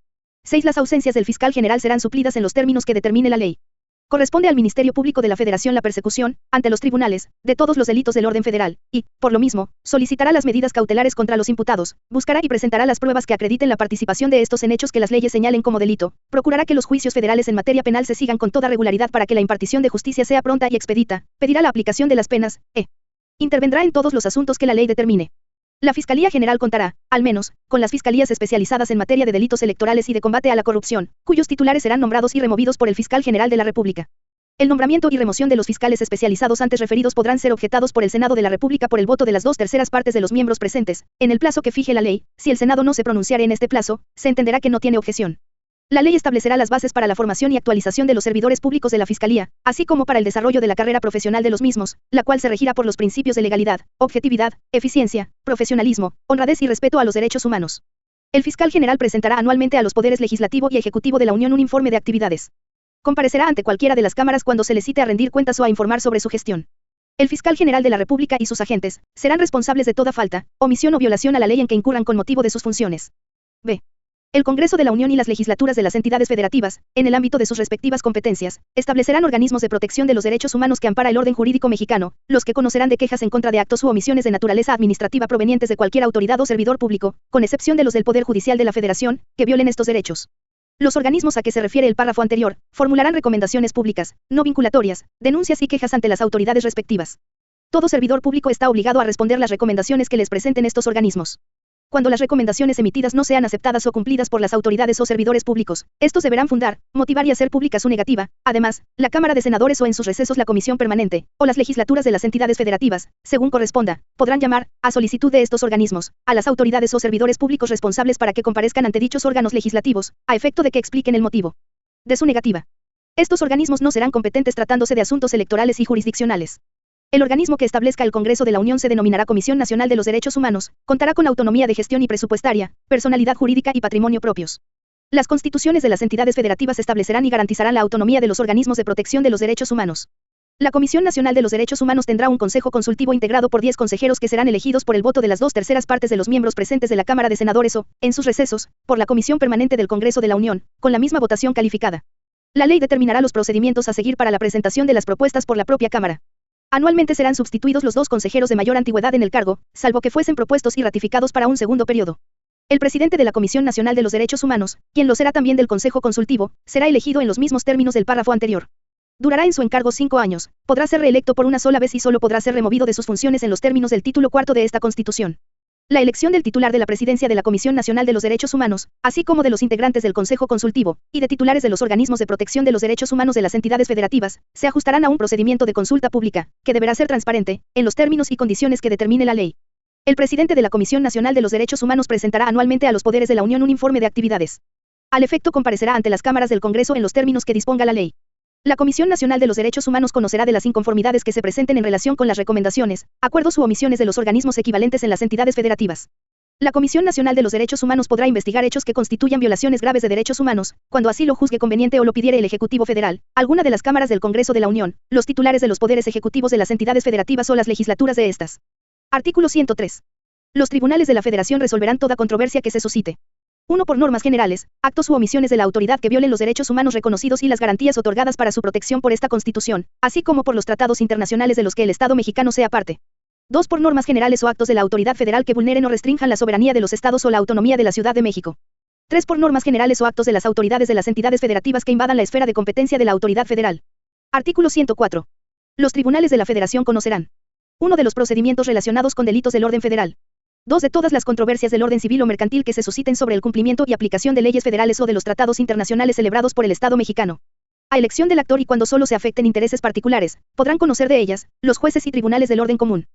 A: 6. Las ausencias del fiscal general serán suplidas en los términos que determine la ley. Corresponde al Ministerio Público de la Federación la persecución, ante los tribunales, de todos los delitos del orden federal, y, por lo mismo, solicitará las medidas cautelares contra los imputados, buscará y presentará las pruebas que acrediten la participación de estos en hechos que las leyes señalen como delito, procurará que los juicios federales en materia penal se sigan con toda regularidad para que la impartición de justicia sea pronta y expedita, pedirá la aplicación de las penas, intervendrá en todos los asuntos que la ley determine. La Fiscalía General contará, al menos, con las fiscalías especializadas en materia de delitos electorales y de combate a la corrupción, cuyos titulares serán nombrados y removidos por el Fiscal General de la República. El nombramiento y remoción de los fiscales especializados antes referidos podrán ser objetados por el Senado de la República por el voto de las 2/3 partes de los miembros presentes, en el plazo que fije la ley. Si el Senado no se pronunciare en este plazo, se entenderá que no tiene objeción. La ley establecerá las bases para la formación y actualización de los servidores públicos de la Fiscalía, así como para el desarrollo de la carrera profesional de los mismos, la cual se regirá por los principios de legalidad, objetividad, eficiencia, profesionalismo, honradez y respeto a los derechos humanos. El fiscal general presentará anualmente a los poderes legislativo y ejecutivo de la Unión un informe de actividades. Comparecerá ante cualquiera de las cámaras cuando se le cite a rendir cuentas o a informar sobre su gestión. El fiscal general de la República y sus agentes serán responsables de toda falta, omisión o violación a la ley en que incurran con motivo de sus funciones. B. El Congreso de la Unión y las legislaturas de las entidades federativas, en el ámbito de sus respectivas competencias, establecerán organismos de protección de los derechos humanos que ampara el orden jurídico mexicano, los que conocerán de quejas en contra de actos u omisiones de naturaleza administrativa provenientes de cualquier autoridad o servidor público, con excepción de los del Poder Judicial de la Federación, que violen estos derechos. Los organismos a que se refiere el párrafo anterior, formularán recomendaciones públicas, no vinculatorias, denuncias y quejas ante las autoridades respectivas. Todo servidor público está obligado a responder las recomendaciones que les presenten estos organismos. Cuando las recomendaciones emitidas no sean aceptadas o cumplidas por las autoridades o servidores públicos, estos deberán fundar, motivar y hacer pública su negativa. Además, la Cámara de Senadores o en sus recesos la Comisión Permanente, o las legislaturas de las entidades federativas, según corresponda, podrán llamar, a solicitud de estos organismos, a las autoridades o servidores públicos responsables para que comparezcan ante dichos órganos legislativos, a efecto de que expliquen el motivo de su negativa. Estos organismos no serán competentes tratándose de asuntos electorales y jurisdiccionales. El organismo que establezca el Congreso de la Unión se denominará Comisión Nacional de los Derechos Humanos, contará con autonomía de gestión y presupuestaria, personalidad jurídica y patrimonio propios. Las constituciones de las entidades federativas establecerán y garantizarán la autonomía de los organismos de protección de los derechos humanos. La Comisión Nacional de los Derechos Humanos tendrá un consejo consultivo integrado por 10 consejeros que serán elegidos por el voto de las 2/3 partes de los miembros presentes de la Cámara de Senadores o, en sus recesos, por la Comisión Permanente del Congreso de la Unión, con la misma votación calificada. La ley determinará los procedimientos a seguir para la presentación de las propuestas por la propia Cámara. Anualmente serán sustituidos los 2 consejeros de mayor antigüedad en el cargo, salvo que fuesen propuestos y ratificados para un segundo periodo. El presidente de la Comisión Nacional de los Derechos Humanos, quien lo será también del Consejo Consultivo, será elegido en los mismos términos del párrafo anterior. Durará en su encargo 5 años, podrá ser reelecto por una sola vez y solo podrá ser removido de sus funciones en los términos del título 4 de esta Constitución. La elección del titular de la presidencia de la Comisión Nacional de los Derechos Humanos, así como de los integrantes del Consejo Consultivo, y de titulares de los organismos de protección de los derechos humanos de las entidades federativas, se ajustarán a un procedimiento de consulta pública, que deberá ser transparente, en los términos y condiciones que determine la ley. El presidente de la Comisión Nacional de los Derechos Humanos presentará anualmente a los poderes de la Unión un informe de actividades. Al efecto comparecerá ante las cámaras del Congreso en los términos que disponga la ley. La Comisión Nacional de los Derechos Humanos conocerá de las inconformidades que se presenten en relación con las recomendaciones, acuerdos u omisiones de los organismos equivalentes en las entidades federativas. La Comisión Nacional de los Derechos Humanos podrá investigar hechos que constituyan violaciones graves de derechos humanos, cuando así lo juzgue conveniente o lo pidiere el Ejecutivo Federal, alguna de las cámaras del Congreso de la Unión, los titulares de los poderes ejecutivos de las entidades federativas o las legislaturas de estas. Artículo 103. Los tribunales de la Federación resolverán toda controversia que se suscite. 1. Por normas generales, actos u omisiones de la autoridad que violen los derechos humanos reconocidos y las garantías otorgadas para su protección por esta Constitución, así como por los tratados internacionales de los que el Estado mexicano sea parte. 2. Por normas generales o actos de la autoridad federal que vulneren o restrinjan la soberanía de los estados o la autonomía de la Ciudad de México. 3. Por normas generales o actos de las autoridades de las entidades federativas que invadan la esfera de competencia de la autoridad federal. Artículo 104. Los tribunales de la Federación conocerán: 1. De los procedimientos relacionados con delitos del orden federal. 2. De todas las controversias del orden civil o mercantil que se susciten sobre el cumplimiento y aplicación de leyes federales o de los tratados internacionales celebrados por el Estado mexicano. A elección del actor y cuando solo se afecten intereses particulares, podrán conocer de ellas los jueces y tribunales del orden común.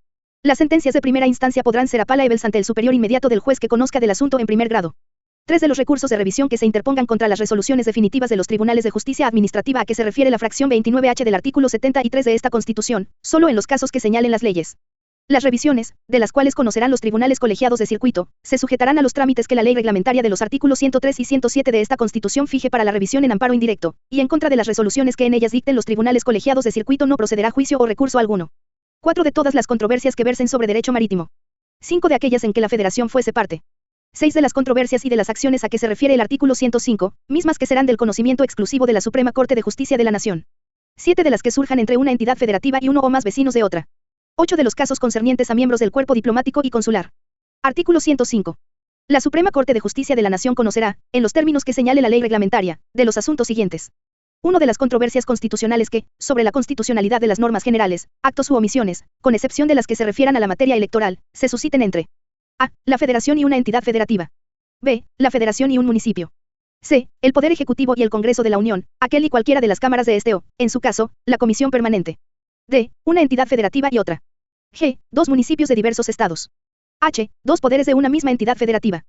A: Las sentencias de primera instancia podrán ser apelables ante el superior inmediato del juez que conozca del asunto en primer grado. 3. De los recursos de revisión que se interpongan contra las resoluciones definitivas de los tribunales de justicia administrativa a que se refiere la fracción 29H del artículo 73 de esta Constitución, solo en los casos que señalen las leyes. Las revisiones, de las cuales conocerán los tribunales colegiados de circuito, se sujetarán a los trámites que la ley reglamentaria de los artículos 103 y 107 de esta Constitución fije para la revisión en amparo indirecto, y en contra de las resoluciones que en ellas dicten los tribunales colegiados de circuito no procederá juicio o recurso alguno. 4. De todas las controversias que versen sobre derecho marítimo. 5. De aquellas en que la Federación fuese parte. 6. De las controversias y de las acciones a que se refiere el artículo 105, mismas que serán del conocimiento exclusivo de la Suprema Corte de Justicia de la Nación. 7. De las que surjan entre una entidad federativa y uno o más vecinos de otra. 8. De los casos concernientes a miembros del cuerpo diplomático y consular. Artículo 105. La Suprema Corte de Justicia de la Nación conocerá, en los términos que señale la ley reglamentaria, de los asuntos siguientes: 1. De las controversias constitucionales que, sobre la constitucionalidad de las normas generales, actos u omisiones, con excepción de las que se refieran a la materia electoral, se susciten entre: a. La Federación y una entidad federativa. b. La Federación y un municipio. c. El Poder Ejecutivo y el Congreso de la Unión, aquel y cualquiera de las cámaras de este o, en su caso, la Comisión Permanente. d. Una entidad federativa y otra. g. Dos municipios de diversos estados. h. Dos poderes de una misma entidad federativa.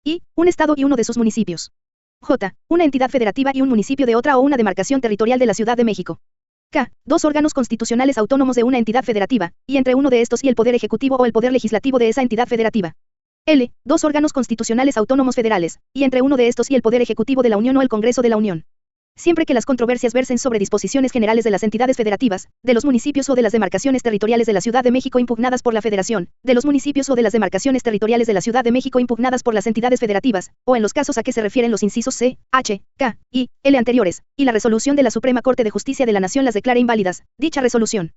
A: i. Un estado y uno de sus municipios. j. Una entidad federativa y un municipio de otra o una demarcación territorial de la Ciudad de México. k. Dos órganos constitucionales autónomos de una entidad federativa, y entre uno de estos y el Poder Ejecutivo o el Poder Legislativo de esa entidad federativa. l. Dos órganos constitucionales autónomos federales, y entre uno de estos y el Poder Ejecutivo de la Unión o el Congreso de la Unión. Siempre que las controversias versen sobre disposiciones generales de las entidades federativas, de los municipios o de las demarcaciones territoriales de la Ciudad de México impugnadas por la Federación, de los municipios o de las demarcaciones territoriales de la Ciudad de México impugnadas por las entidades federativas, o en los casos a que se refieren los incisos C, H, K, I, L anteriores, y la resolución de la Suprema Corte de Justicia de la Nación las declara inválidas, dicha resolución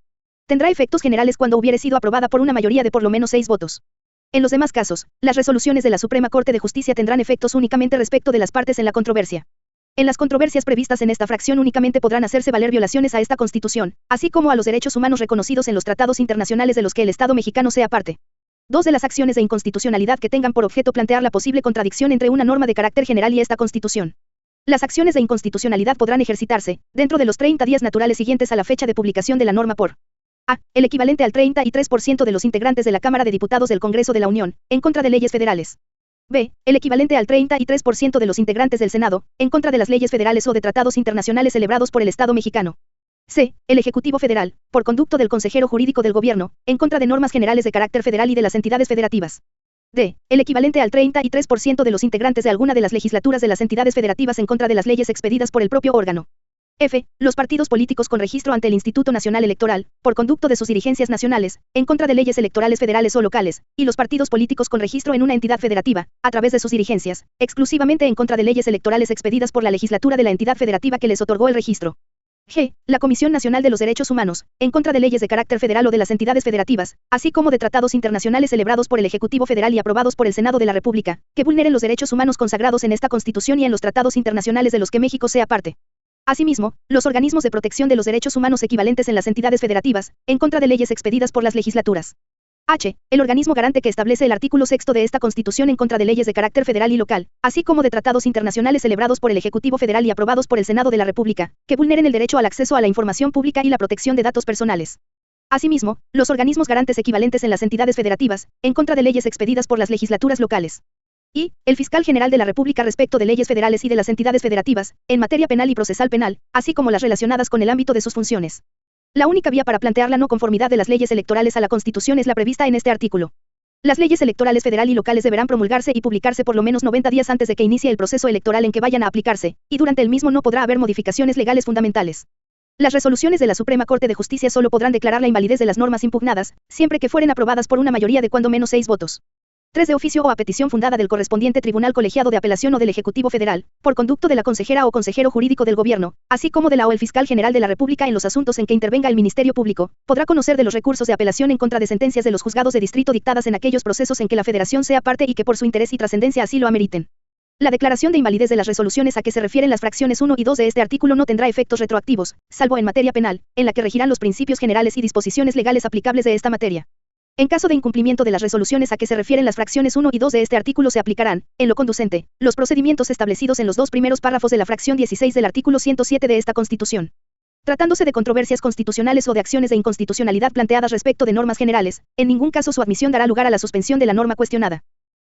A: tendrá efectos generales cuando hubiere sido aprobada por una mayoría de por lo menos 6 votos. En los demás casos, las resoluciones de la Suprema Corte de Justicia tendrán efectos únicamente respecto de las partes en la controversia. En las controversias previstas en esta fracción únicamente podrán hacerse valer violaciones a esta Constitución, así como a los derechos humanos reconocidos en los tratados internacionales de los que el Estado mexicano sea parte. 2. De las acciones de inconstitucionalidad que tengan por objeto plantear la posible contradicción entre una norma de carácter general y esta Constitución. Las acciones de inconstitucionalidad podrán ejercitarse, dentro de los 30 días naturales siguientes a la fecha de publicación de la norma por a. El equivalente al 33% de los integrantes de la Cámara de Diputados del Congreso de la Unión, en contra de leyes federales. b. El equivalente al 33% de los integrantes del Senado, en contra de las leyes federales o de tratados internacionales celebrados por el Estado mexicano. c. El Ejecutivo Federal, por conducto del Consejero Jurídico del Gobierno, en contra de normas generales de carácter federal y de las entidades federativas. d. El equivalente al 33% de los integrantes de alguna de las legislaturas de las entidades federativas en contra de las leyes expedidas por el propio órgano. f. Los partidos políticos con registro ante el Instituto Nacional Electoral, por conducto de sus dirigencias nacionales, en contra de leyes electorales federales o locales, y los partidos políticos con registro en una entidad federativa, a través de sus dirigencias, exclusivamente en contra de leyes electorales expedidas por la legislatura de la entidad federativa que les otorgó el registro. g. La Comisión Nacional de los Derechos Humanos, en contra de leyes de carácter federal o de las entidades federativas, así como de tratados internacionales celebrados por el Ejecutivo Federal y aprobados por el Senado de la República, que vulneren los derechos humanos consagrados en esta Constitución y en los tratados internacionales de los que México sea parte. Asimismo, los organismos de protección de los derechos humanos equivalentes en las entidades federativas, en contra de leyes expedidas por las legislaturas. H. El organismo garante que establece el artículo 6 de esta Constitución en contra de leyes de carácter federal y local, así como de tratados internacionales celebrados por el Ejecutivo Federal y aprobados por el Senado de la República, que vulneren el derecho al acceso a la información pública y la protección de datos personales. Asimismo, los organismos garantes equivalentes en las entidades federativas, en contra de leyes expedidas por las legislaturas locales. Y, el Fiscal General de la República respecto de leyes federales y de las entidades federativas, en materia penal y procesal penal, así como las relacionadas con el ámbito de sus funciones. La única vía para plantear la no conformidad de las leyes electorales a la Constitución es la prevista en este artículo. Las leyes electorales federal y locales deberán promulgarse y publicarse por lo menos 90 días antes de que inicie el proceso electoral en que vayan a aplicarse, y durante el mismo no podrá haber modificaciones legales fundamentales. Las resoluciones de la Suprema Corte de Justicia solo podrán declarar la invalidez de las normas impugnadas, siempre que fueren aprobadas por una mayoría de cuando menos 6 votos. 3 de oficio o a petición fundada del correspondiente tribunal colegiado de apelación o del Ejecutivo Federal, por conducto de la consejera o consejero jurídico del Gobierno, así como de la o el fiscal general de la República en los asuntos en que intervenga el Ministerio Público, podrá conocer de los recursos de apelación en contra de sentencias de los juzgados de distrito dictadas en aquellos procesos en que la Federación sea parte y que por su interés y trascendencia así lo ameriten. La declaración de invalidez de las resoluciones a que se refieren las fracciones 1 y 2 de este artículo no tendrá efectos retroactivos, salvo en materia penal, en la que regirán los principios generales y disposiciones legales aplicables de esta materia. En caso de incumplimiento de las resoluciones a que se refieren las fracciones 1 y 2 de este artículo se aplicarán, en lo conducente, los procedimientos establecidos en los dos primeros párrafos de la fracción 16 del artículo 107 de esta Constitución. Tratándose de controversias constitucionales o de acciones de inconstitucionalidad planteadas respecto de normas generales, en ningún caso su admisión dará lugar a la suspensión de la norma cuestionada.